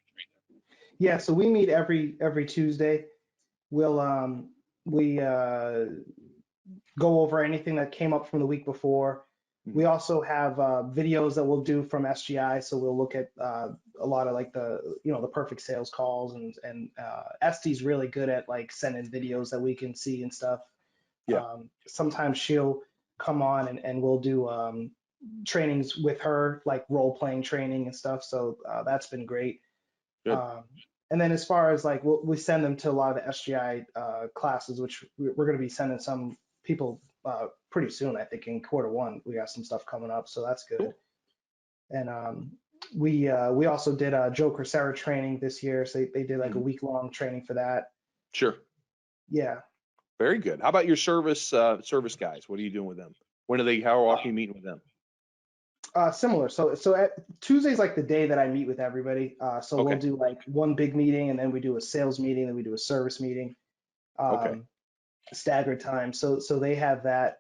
Yeah, so we meet every Tuesday. We go over anything that came up from the week before. We also have videos that we'll do from SGI, so we'll look at a lot of like the perfect sales calls, and Esti's really good at like sending videos that we can see and stuff. Yeah. Sometimes she'll come on and we'll do trainings with her, like role playing training and stuff. So that's been great. Good. And then as far as like, we send them to a lot of the SGI classes, which we're going to be sending some people pretty soon. I think in Q1 we got some stuff coming up, so that's good. Cool. And we also did a Joe Cresera training this year, so they did like a week-long training for that. Sure. Yeah. Very good. How about your service guys? What are you doing with them? How often are you meeting with them? Similar. So Tuesday's like the day that I meet with everybody. So Okay. we'll do like one big meeting, and then we do a sales meeting, then we do a service meeting, Okay. staggered time. So they have that.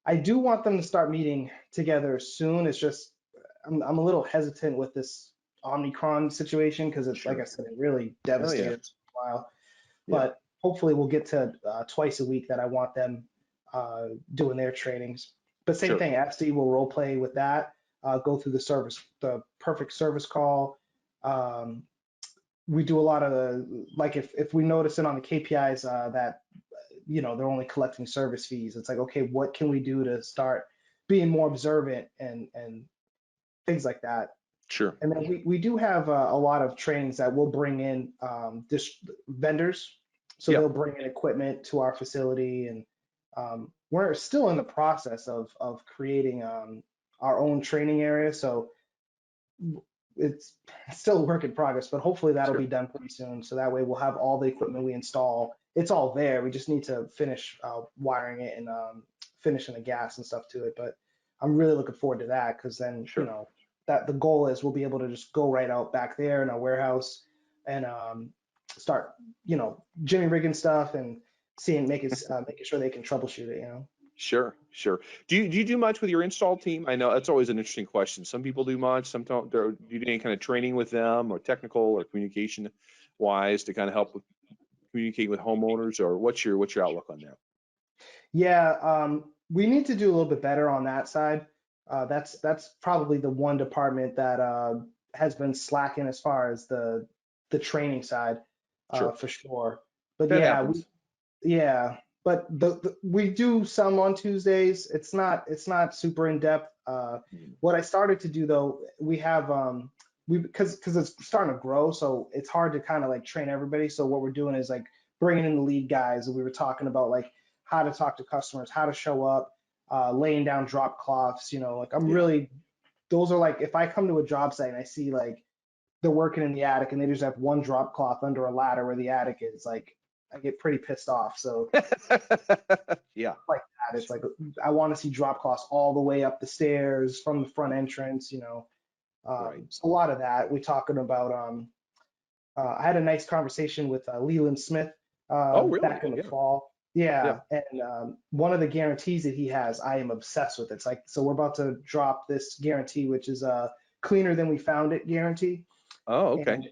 I do want them to start meeting together soon. It's just I'm a little hesitant with this Omicron situation because it's Sure. like I said, it really devastated us for a while. Yeah. But hopefully we'll get to twice a week that I want them doing their trainings. But same Sure. thing, FD will role play with that. Go through the perfect service call. We do a lot of like if we notice it on the KPIs that they're only collecting service fees, it's like, okay, what can we do to start being more observant and things like that. Sure. And then we do have a lot of trainings that we'll bring in vendors, so they'll bring in equipment to our facility, and we're still in the process of creating our own training area. So it's still a work in progress, but hopefully that'll be done pretty soon. So that way we'll have all the equipment we install. It's all there. We just need to finish wiring it and finishing the gas and stuff to it. But I'm really looking forward to that because then, that the goal is we'll be able to just go right out back there in our warehouse and start, jimmy rigging stuff and making sure they can troubleshoot it, Sure. Do you do much with your install team? I know that's always an interesting question. Some people do much, some don't. Do you do any kind of training with them, or technical or communication wise, to kind of help with communicate with homeowners, or what's your outlook on that? Yeah, we need to do a little bit better on that side. That's probably the one department that has been slacking as far as the training side, for sure. But that happens. But we do some on Tuesdays. It's not super in depth. What I started to do though, we have because it's starting to grow, so it's hard to kind of like train everybody. So what we're doing is like bringing in the lead guys, and we were talking about like how to talk to customers, how to show up, laying down drop cloths. Like those are like, if I come to a job site and I see like they're working in the attic and they just have one drop cloth under a ladder where the attic is, like I get pretty pissed off. So yeah, like that, it's like I want to see drop cloths all the way up the stairs from the front entrance. So a lot of that. We're talking about. I had a nice conversation with Leland Smith back in the fall. Yeah. And one of the guarantees that he has, I am obsessed with. It's like, so we're about to drop this guarantee, which is a cleaner than we found it guarantee. Oh, okay. And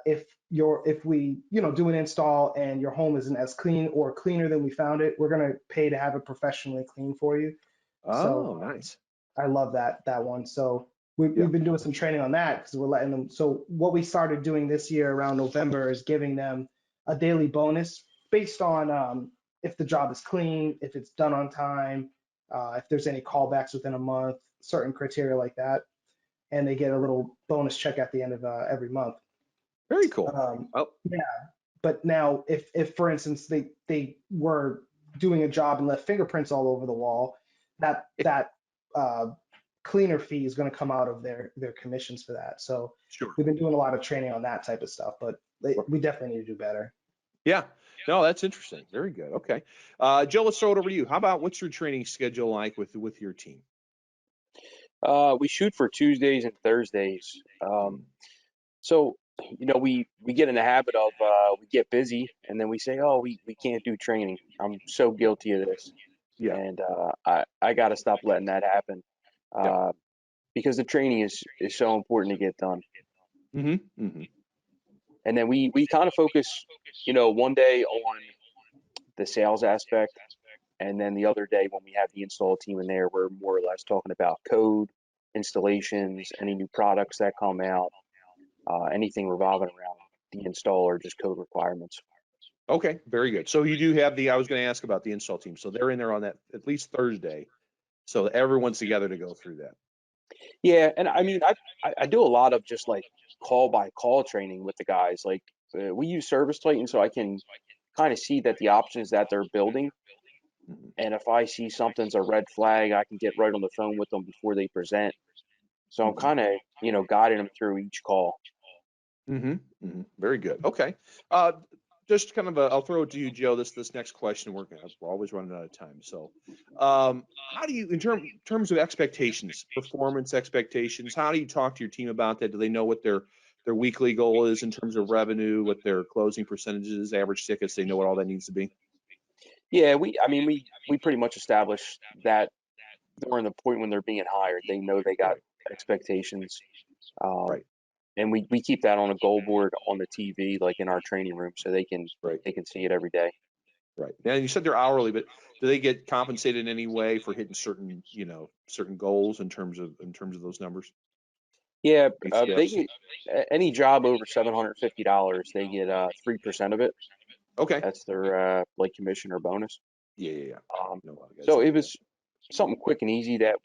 if we do an install and your home isn't as clean or cleaner than we found it, we're gonna pay to have it professionally cleaned for you. Oh, so, nice. I love that one. So we've been doing some training on that because we're letting them. So what we started doing this year around November is giving them a daily bonus based on if the job is clean, if it's done on time, if there's any callbacks within a month, certain criteria like that. And they get a little bonus check at the end of every month. Very cool. Yeah, but now if for instance they were doing a job and left fingerprints all over the wall, that cleaner fee is going to come out of their commissions for that. So we've been doing a lot of training on that type of stuff, but we definitely need to do better. Yeah. No, that's interesting. Very good. Okay. Joe, let's throw it over to you. How about what's your training schedule like with your team? We shoot for Tuesdays and Thursdays. So, we get in the habit of we get busy and then we say, oh, we can't do training. I'm so guilty of this. Yeah. And I got to stop letting that happen because the training is so important to get done. Mm-hmm. Mm-hmm. And then we kind of focus, one day on the sales aspect. And then the other day when we have the install team in there, we're more or less talking about code, installations, any new products that come out, anything revolving around the install or just code requirements. Okay, very good. So you do have I was going to ask about the install team. So they're in there on that at least Thursday. So everyone's together to go through that. Yeah, and I mean, I do a lot of just like call by call training with the guys. Like we use Service Titan, so I can kind of see that the options that they're building. And if I see something's a red flag, I can get right on the phone with them before they present. So I'm kind of, guiding them through each call. Very good. Okay. Just kind of I'll throw it to you, Joe. This next question, we're always running out of time. So, how do you, in terms of expectations, performance expectations, how do you talk to your team about that? Do they know what their weekly goal is in terms of revenue, what their closing percentages, average tickets? They know what all that needs to be. Yeah, we pretty much established that during the point when they're being hired, they know they got expectations. Right. And we keep that on a goal board on the TV, like in our training room, so they can see it every day. Right. Now you said they're hourly, but do they get compensated in any way for hitting certain goals in terms of those numbers? Yeah, they ACFs? get any job over $750, they get 3% of it. Okay. That's their like commission or bonus. Yeah. So it was something quick and easy that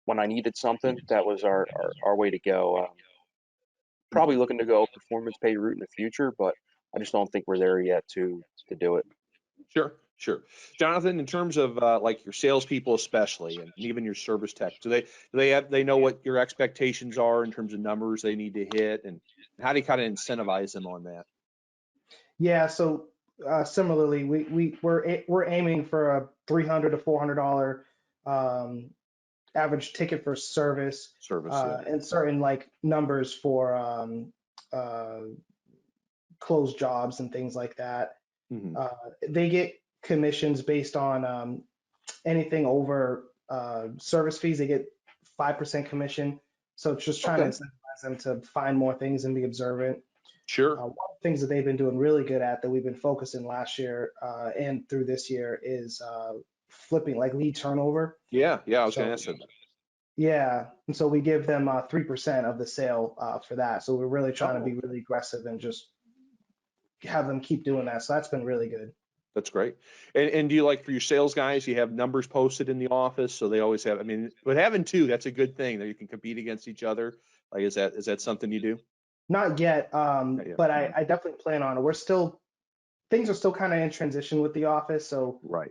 when I needed something, that was our way to go. Probably looking to go performance pay route in the future, but I just don't think we're there yet to do it. Sure. Jonathan, in terms of like your salespeople especially, and even your service tech, do they know what your expectations are in terms of numbers they need to hit, and how do you kind of incentivize them on that? Yeah, so similarly, we're aiming for a $300 to $400 average ticket for service, and certain like numbers for closed jobs and things like that. They get commissions based on anything over service fees. They get 5% commission. So it's just trying to incentivize them to find more things and be observant. Sure. One of the things that they've been doing really good at that we've been focusing last year and through this year is flipping, like lead turnover. Yeah, I was going to ask that. Yeah, and so we give them 3% of the sale for that. So we're really trying to be really aggressive and just have them keep doing that. So that's been really good. That's great. And do you, like, for your sales guys, you have numbers posted in the office, so they always have, I mean, but having two, that's a good thing that you can compete against each other. Like, is that something you do? Not yet, but I definitely plan on it. Things are still kind of in transition with the office, so right.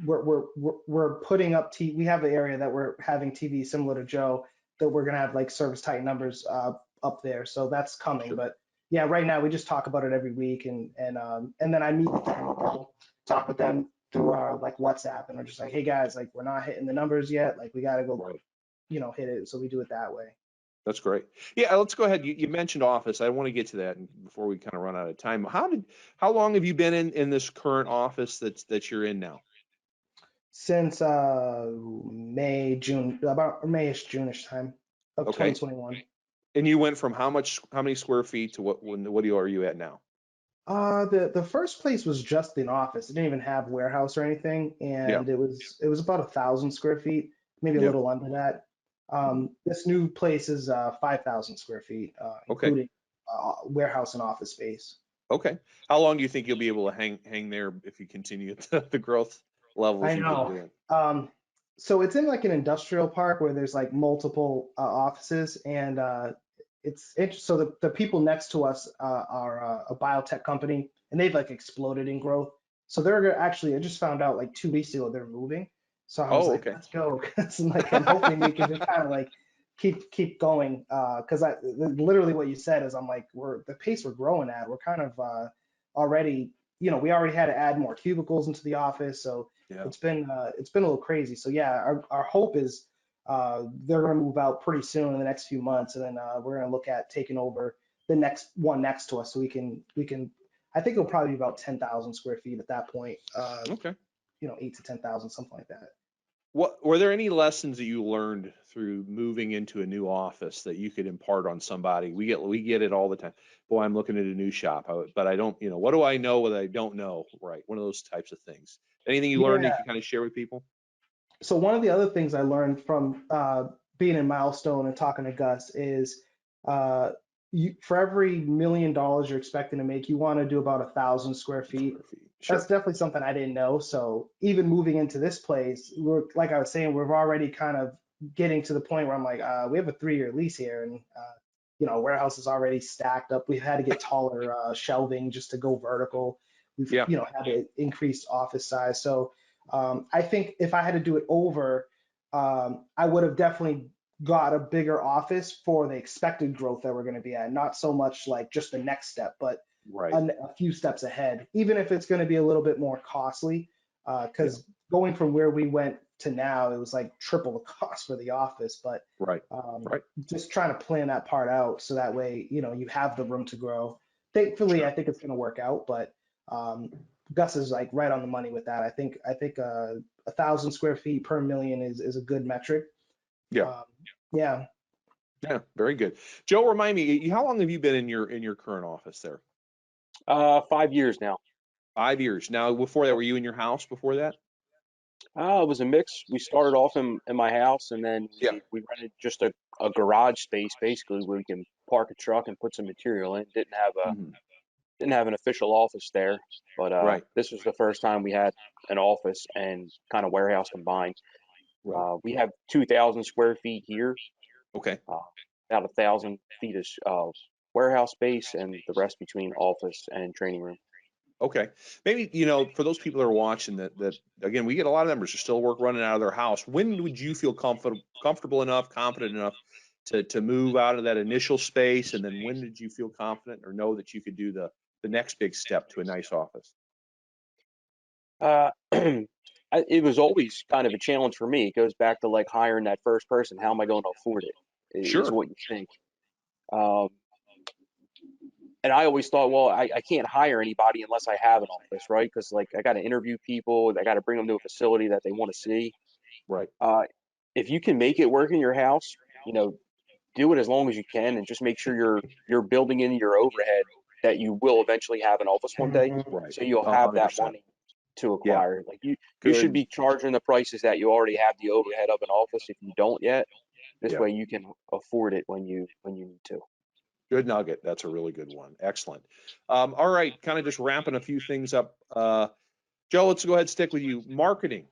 We're putting up we have an area that we're having TV similar to Joe that we're gonna have like service tight numbers up there, so that's coming. Sure. But yeah, right now we just talk about it every week, and then I meet with them, talk with them through our like WhatsApp, and we're just like, hey guys, like we're not hitting the numbers yet, like we gotta go, hit it. So we do it that way. That's great. Yeah, let's go ahead. You mentioned office. I want to get to that before we kind of run out of time. How long have you been in this current office that you're in now? Since May, June, about Mayish, June-ish time of 2021. And you went from how many square feet to what are you at now? The first place was just an office. It didn't even have warehouse or anything, and it was about 1,000 square feet, maybe a little under that. This new place is 5,000 square feet, including warehouse and office space. Okay. How long do you think you'll be able to hang there if you continue at the growth levels I know. So it's in like an industrial park where there's like multiple offices, and it's so the people next to us are a biotech company, and they've like exploded in growth. So they're actually, I just found out like 2 weeks ago they're moving. So I was like, let's go. And hopefully we can just kind of like keep going. Because literally what you said is I'm like, the pace we're growing at, we're kind of already, we already had to add more cubicles into the office. So it's been a little crazy. So yeah, our hope is they're going to move out pretty soon in the next few months, and then we're going to look at taking over the next one next to us, so we can. I think it'll probably be about 10,000 square feet at that point. 8 to 10,000, something like that. What were there any lessons that you learned through moving into a new office that you could impart on somebody? We get it all the time. Boy, I'm looking at a new shop, but I don't. What do I know that I don't know? Right, one of those types of things. Anything you learned that you can kind of share with people? So one of the other things I learned from being in Milestone and talking to Gus is for every $1 million you're expecting to make, you want to do about 1,000 square feet. Sure. That's definitely something I didn't know. So even moving into this place, like I was saying, we're already kind of getting to the point where I'm like, we have a 3-year lease here, and warehouse is already stacked up. We've had to get taller shelving just to go vertical. We've, Yeah. had to increase office size. So I think if I had to do it over, I would have definitely got a bigger office for the expected growth that we're going to be at. Not so much like just the next step, but Right. a few steps ahead, even if it's going to be a little bit more costly. Because going from where we went to now, it was like triple the cost for the office. But Right. just trying to plan that part out so that way, you have the room to grow. Thankfully, Sure. I think it's going to work out, but Gus is like right on the money with that. I think 1,000 square feet per million is a good metric. Yeah. Yeah. Yeah. Very good. Joe, remind me, how long have you been in your current office there? 5 years now. 5 years. Now, before that, were you in your house before that? It was a mix. We started off in my house, and then we rented just a garage space basically where we can park a truck and put some material in. Didn't have an official office there, but Right. this was the first time we had an office and kind of warehouse combined. Right. We have 2,000 square feet here, Okay. about 1,000 feet of warehouse space, and the rest between office and training room. Okay. Maybe, for those people that are watching that again, we get a lot of members who still work running out of their house. When would you feel comfortable enough, confident enough to move out of that initial space? And then when did you feel confident or know that you could do the next big step to a nice office? It was always kind of a challenge for me. It goes back to like hiring that first person. How am I going to afford it? Is Sure. what you think. And I always thought, well, I can't hire anybody unless I have an office, right? Because like I got to interview people, I got to bring them to a facility that they want to see. Right. If you can make it work in your house, do it as long as you can, and just make sure you're building in your overhead that you will eventually have an office one day, Right. so you'll have that 100%. money to Yeah. acquire. Like you should Good. be charging the prices that you already have the overhead of an office if you don't yet. This Yeah. way you can afford it when you need to. Good nugget. That's a really good one. Excellent. All right. Kind of just wrapping a few things up. Joe, let's go ahead and stick with you. Marketing.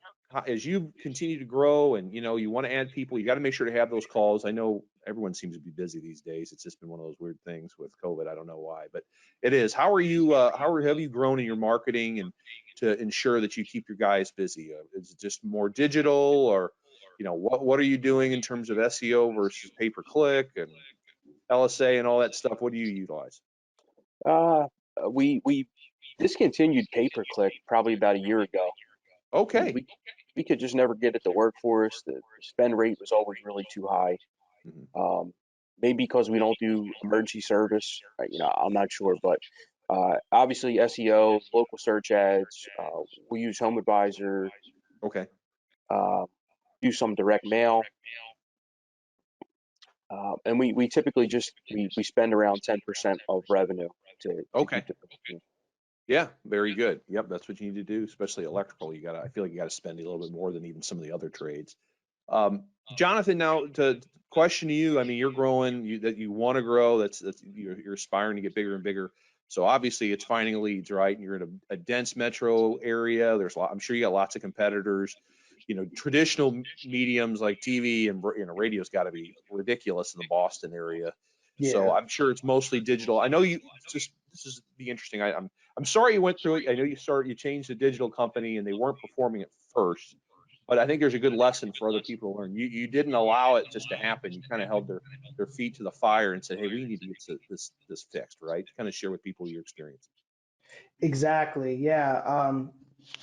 As you continue to grow and you want to add people, you got to make sure to have those calls. I know everyone seems to be busy these days. It's just been one of those weird things with COVID. I don't know why, but it is. How are you? Have you grown in your marketing and to ensure that you keep your guys busy? Is it just more digital, or what are you doing in terms of SEO versus pay per click and LSA and all that stuff? What do you utilize? We discontinued pay-per-click probably about a year ago. Okay. We could just never get it to work for us. The spend rate was always really too high. Maybe because we don't do emergency service. I'm not sure, but obviously SEO, local search ads. We use Home Advisor. Okay. Do some direct mail. And we typically just we spend around 10% of revenue to Okay. keep the. Yeah, very good. Yep, that's what you need to do, especially electrical. I feel like you got to spend a little bit more than even some of the other trades. Jonathan, now to question you, I mean, you're growing, you want to grow. That's you're aspiring to get bigger and bigger. So obviously, it's finding leads, right? And you're in a dense metro area. I'm sure you got lots of competitors. Traditional mediums like TV and radio's got to be ridiculous in the Boston area. So Yeah. I'm sure it's mostly digital. I know this is be interesting. I'm sorry you went through it. I know you changed the digital company and they weren't performing at first, but I think there's a good lesson for other people to learn. You didn't allow it just to happen. You kind of held their feet to the fire and said, hey, we need to get this fixed, right? Kind of share with people your experience. Exactly. Yeah.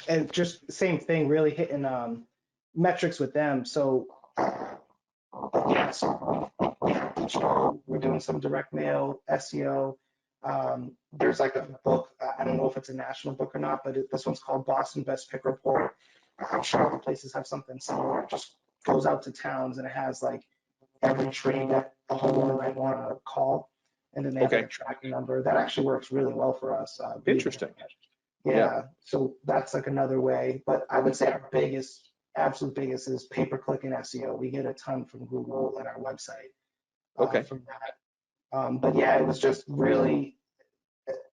And just same thing, really hitting metrics with them. So yeah, so we're doing some direct mail, SEO. There's like a book. I don't know if it's a national book or not, but this one's called Boston Best Pick Report. I'm sure other places have something similar. It just goes out to towns and it has like every trade that the homeowner might want to call, and then they have like a tracking number. That actually works really well for us. Interesting. Yeah. So that's like another way. But I would say our absolute biggest is pay-per-click and SEO. We get a ton from Google and our website from that. But yeah, it was just really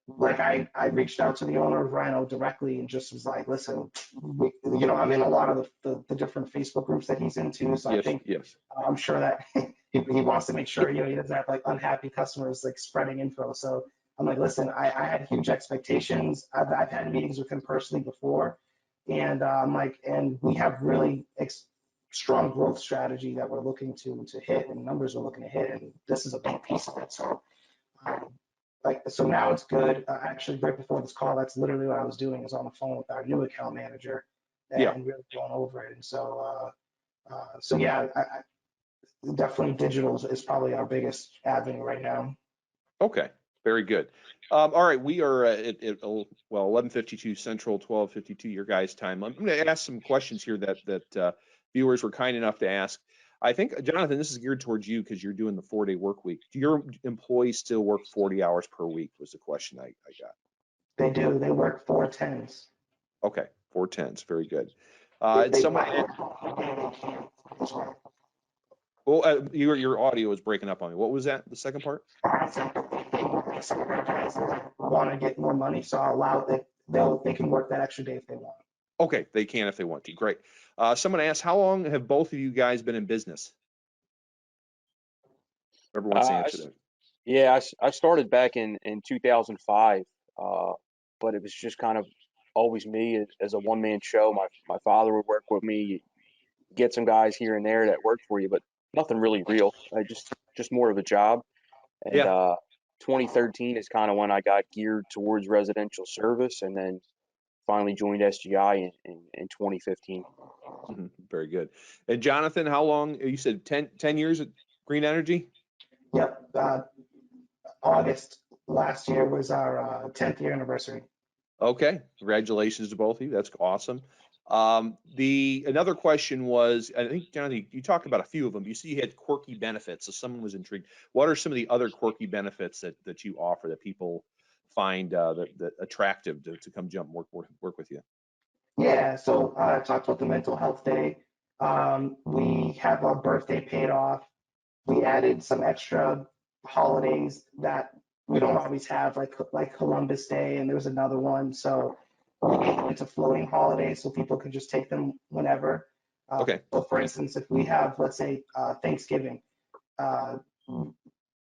like I reached out to the owner of Rhino directly and just was like, listen, I'm in a lot of the different Facebook groups that he's into. So I think I'm sure that he wants to make sure, he doesn't have like unhappy customers like spreading info. So I'm like, listen, I had huge expectations. I've had meetings with him personally before, and I'm like, and we have really strong growth strategy that we're looking to hit, and numbers we're looking to hit, and this is a big piece of it. So so now it's good. Actually, right before this call, that's literally what I was doing, is on the phone with our new account manager and really going over it. And so yeah, definitely digital is probably our biggest avenue right now. Okay, very good. All right, we are at 11:52 Central, 12:52 your guys' time. I'm going to ask some questions here that viewers were kind enough to ask. I think, Jonathan, this is geared towards you because you're doing the 4-day work week. Do your employees still work 40 hours per week? Was the question I got. They do. They work 4/10s. Okay, 4/10s. Very good. Well, your audio is breaking up on me. What was that? The second part? Want to get more money, so I'll allow that they can work that extra day if they want. Okay, they can if they want to. Great. Someone asked, how long have both of you guys been in business? Whoever wants to answer that. Yeah, I started back in 2005, but it was just kind of always me as a one-man show. My father would work with me, get some guys here and there that worked for you, but nothing really real. Just more of a job. And 2013 is kind of when I got geared towards residential service, and then finally joined SGI in 2015. Very good. And Jonathan, how long? You said 10 years at Green Energy? Yep. August last year was our 10th year anniversary. Okay. Congratulations to both of you. That's awesome. Another question was, I think, Jonathan, you talked about a few of them. You see you had quirky benefits, so someone was intrigued. What are some of the other quirky benefits that you offer that people find that attractive to come jump and work with you? Yeah, so I talked about the mental health day. We have our birthday paid off. We added some extra holidays that we don't always have, like Columbus Day, and there was another one. So we made them into floating holidays so people can just take them whenever. Okay. So for instance, if we have, let's say, Thanksgiving,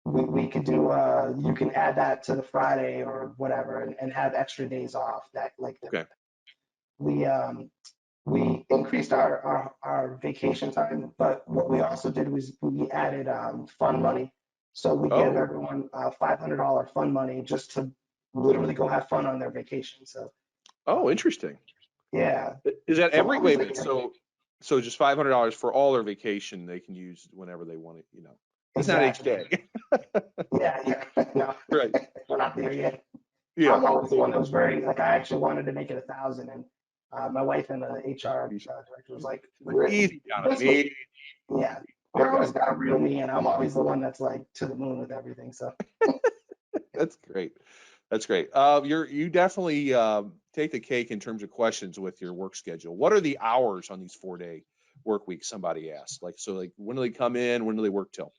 we could do, you can add that to the Friday or whatever and have extra days off Okay. We increased our vacation time, but what we also did was we added fund money. So we give everyone $500 fund money just to literally go have fun on their vacation. So. Interesting. Yeah. Is that every way? So just $500 for all their vacation they can use whenever they want it. It's exactly. not each day. Yeah. No. Right. We're not there yet. Yeah. I'm always the one that was I actually wanted to make it 1,000, and my wife and the HR director was like, easy, Jonathan. Yeah, they're always got to reel me in. I'm always the one that's like to the moon with everything. So That's great. That's great. You definitely take the cake in terms of questions with your work schedule. What are the hours on these 4-day work weeks? Somebody asked. Like when do they come in? When do they work till?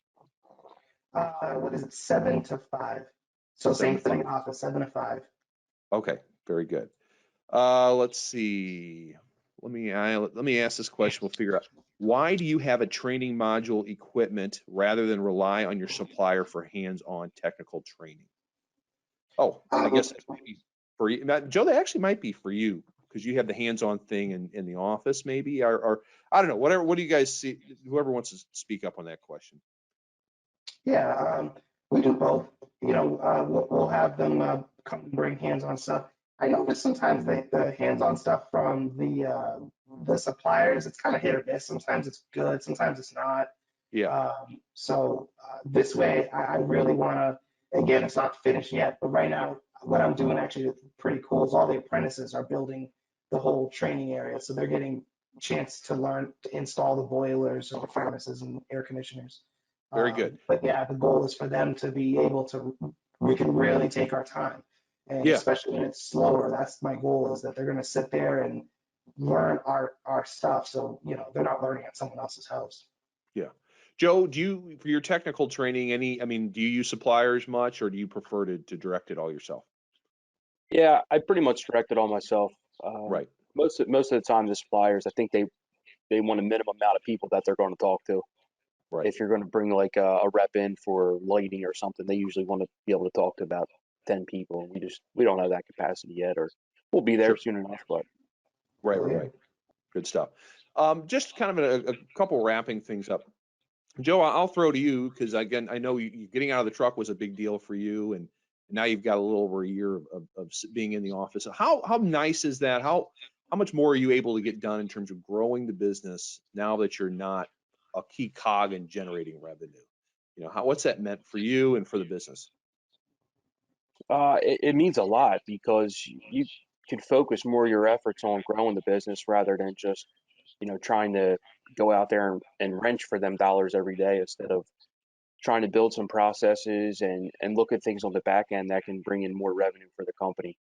What is it? 7 to 5. So same thing in office, 7 to 5. Okay, very good. Let's see. Let me ask this question. We'll figure out, why do you have a training module equipment rather than rely on your supplier for hands-on technical training? I guess that's maybe for you, Joe. That actually might be for you because you have the hands-on thing in the office, maybe, or I don't know. Whatever. What do you guys see? Whoever wants to speak up on that question. Yeah, we do both. We'll have them come and bring hands-on stuff. I notice sometimes the hands-on stuff from the suppliers, it's kind of hit or miss. Sometimes it's good, sometimes it's not. Yeah. So this way, I really want to. Again, it's not finished yet, but right now, what I'm doing actually is pretty cool. Is all the apprentices are building the whole training area, so they're getting a chance to learn to install the boilers or the furnaces and air conditioners. Very good. But yeah, the goal is for them to be able to. We can really take our time. And especially when it's slower, that's my goal, is that they're going to sit there and learn our stuff. So, they're not learning at someone else's house. Yeah. Joe, for your technical training, do you use suppliers much, or do you prefer to direct it all yourself? Yeah, I pretty much direct it all myself. Right. Most of the time, the suppliers, I think they want a minimum amount of people that they're going to talk to. Right. If you're going to bring like a rep in for lighting or something, they usually want to be able to talk to about 10 people. We don't have that capacity yet, or we'll be there Sure. soon enough. But Right. Good stuff. Just kind of a couple wrapping things up. Joe, I'll throw to you because again, I know you getting out of the truck was a big deal for you, and now you've got a little over a year of being in the office. How nice is that? How much more are you able to get done in terms of growing the business now that you're not a key cog in generating revenue? What's that meant for you and for the business? it means a lot because you can focus more of your efforts on growing the business rather than just, trying to go out there and wrench for them dollars every day instead of trying to build some processes and look at things on the back end that can bring in more revenue for the company.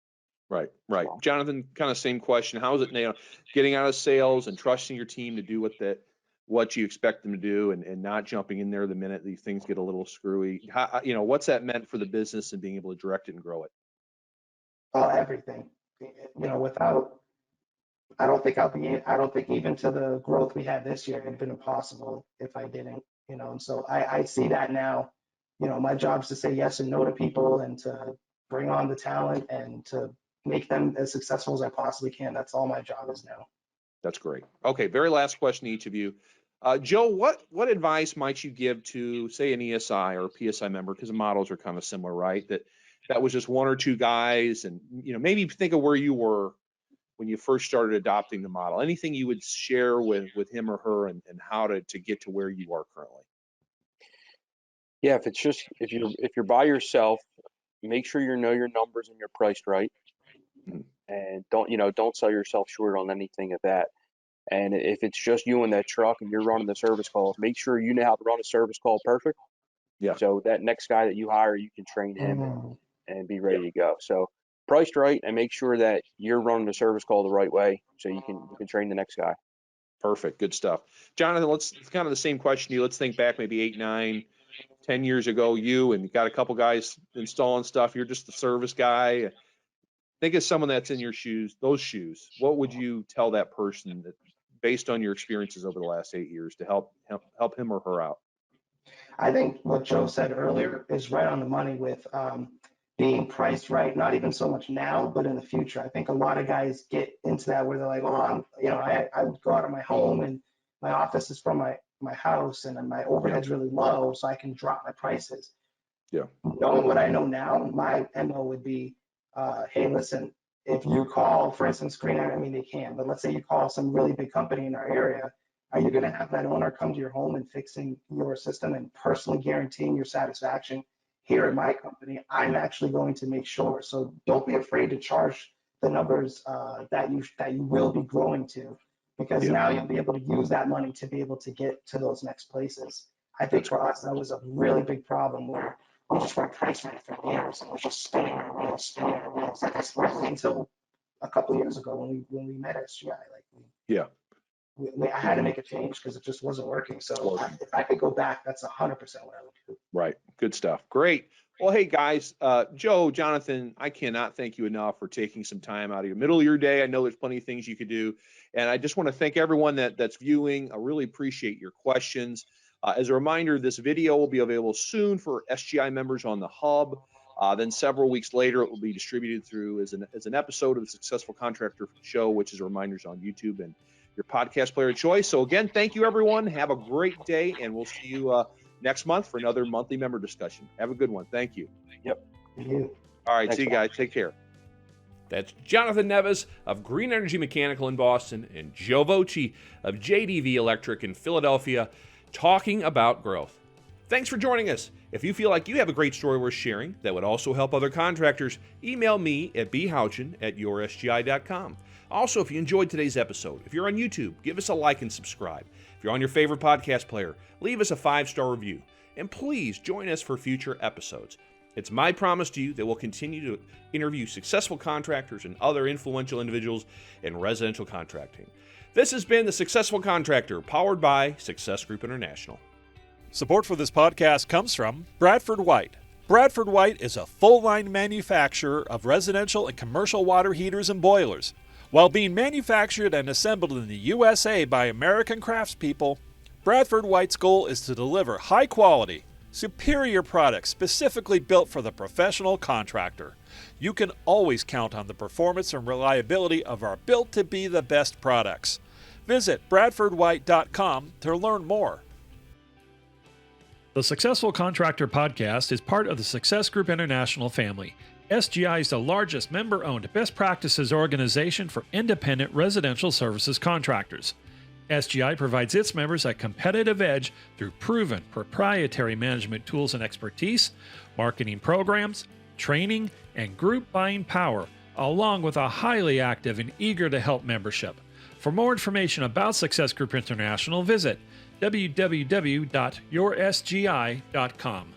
Right. So, Jonathan, kind of same question. How is it now getting out of sales and trusting your team to do what you expect them to do and not jumping in there the minute these things get a little screwy? What's that meant for the business and being able to direct it and grow it? Everything. Without, I don't think even to the growth we had this year, it'd been impossible if I didn't, and so I see that now. My job is to say yes and no to people and to bring on the talent and to make them as successful as I possibly can. That's all my job is now. That's great. Okay, very last question to each of you. Joe, what advice might you give to, say, an ESI or a PSI member, because the models are kind of similar, right? That was just one or two guys, and maybe think of where you were when you first started adopting the model. Anything you would share with him or her and how to get to where you are currently? yeah, if you're by yourself, make sure you know your numbers and you're priced right, Mhm. and don't sell yourself short on anything of that. And if it's just you in that truck and you're running the service calls, make sure you know how to run a service call perfect. Yeah. So that next guy that you hire, you can train him and be ready to go. So priced right and make sure that you're running the service call the right way so you can train the next guy. Perfect. Good stuff. Jonathan, it's kind of the same question to you. Let's think back maybe 8, 9, 10 years ago, you got a couple guys installing stuff. You're just the service guy. Think of someone that's in your shoes, those shoes. What would you tell that person that, based on your experiences over the last 8 years, to help him or her out? I think what Joe said earlier is right on the money with being priced right, not even so much now, but in the future. I think a lot of guys get into that where they're like, oh, I would go out of my home and my office is from my house and my overhead's really low, so I can drop my prices. Yeah. Knowing what I know now, my MO would be, hey, listen, if you call, for instance, I mean, they can, but let's say you call some really big company in our area, are you going to have that owner come to your home and fixing your system and personally guaranteeing your satisfaction? Here at my company, I'm actually going to make sure. So don't be afraid to charge the numbers that you will be growing to, because now you'll be able to use that money to be able to get to those next places. I think for us, that was a really big problem where we just weren't priced right for years and we're just spinning our wheels. Like that's really until a couple of years ago when we met SGI. Yeah. I had to make a change because it just wasn't working. So if I could go back, that's 100% what I would do. Right. Good stuff. Great. Well, hey guys, Joe, Jonathan, I cannot thank you enough for taking some time out of your middle of your day. I know there's plenty of things you could do, and I just want to thank everyone that's viewing. I really appreciate your questions. As a reminder, this video will be available soon for SGI members on the Hub. Then several weeks later, it will be distributed through as an episode of the Successful Contractor Show, which is reminders on YouTube and your podcast player of choice. So again, thank you, everyone. Have a great day, and we'll see you next month for another monthly member discussion. Have a good one. Thank you. Yep. All right. See you guys. Take care. That's Jonathan Neves of Green Energy Mechanical in Boston and Joe Voci of JDV Electric in Philadelphia talking about growth. Thanks for joining us. If you feel like you have a great story worth sharing that would also help other contractors, email me at bhouchin@yoursgi.com. Also, if you enjoyed today's episode, if you're on YouTube, give us a like and subscribe. If you're on your favorite podcast player, leave us a 5-star review. And please join us for future episodes. It's my promise to you that we'll continue to interview successful contractors and other influential individuals in residential contracting. This has been The Successful Contractor, powered by Success Group International. Support for this podcast comes from Bradford White. Bradford White is a full-line manufacturer of residential and commercial water heaters and boilers. While being manufactured and assembled in the USA by American craftspeople, Bradford White's goal is to deliver high quality, superior products specifically built for the professional contractor. You can always count on the performance and reliability of our built to be the best products. Visit bradfordwhite.com to learn more. The Successful Contractor Podcast is part of the Success Group International family. SGI is the largest member-owned best practices organization for independent residential services contractors. SGI provides its members a competitive edge through proven proprietary management tools and expertise, marketing programs, training, and group buying power, along with a highly active and eager to help membership. For more information about Success Group International, visit www.yoursgi.com.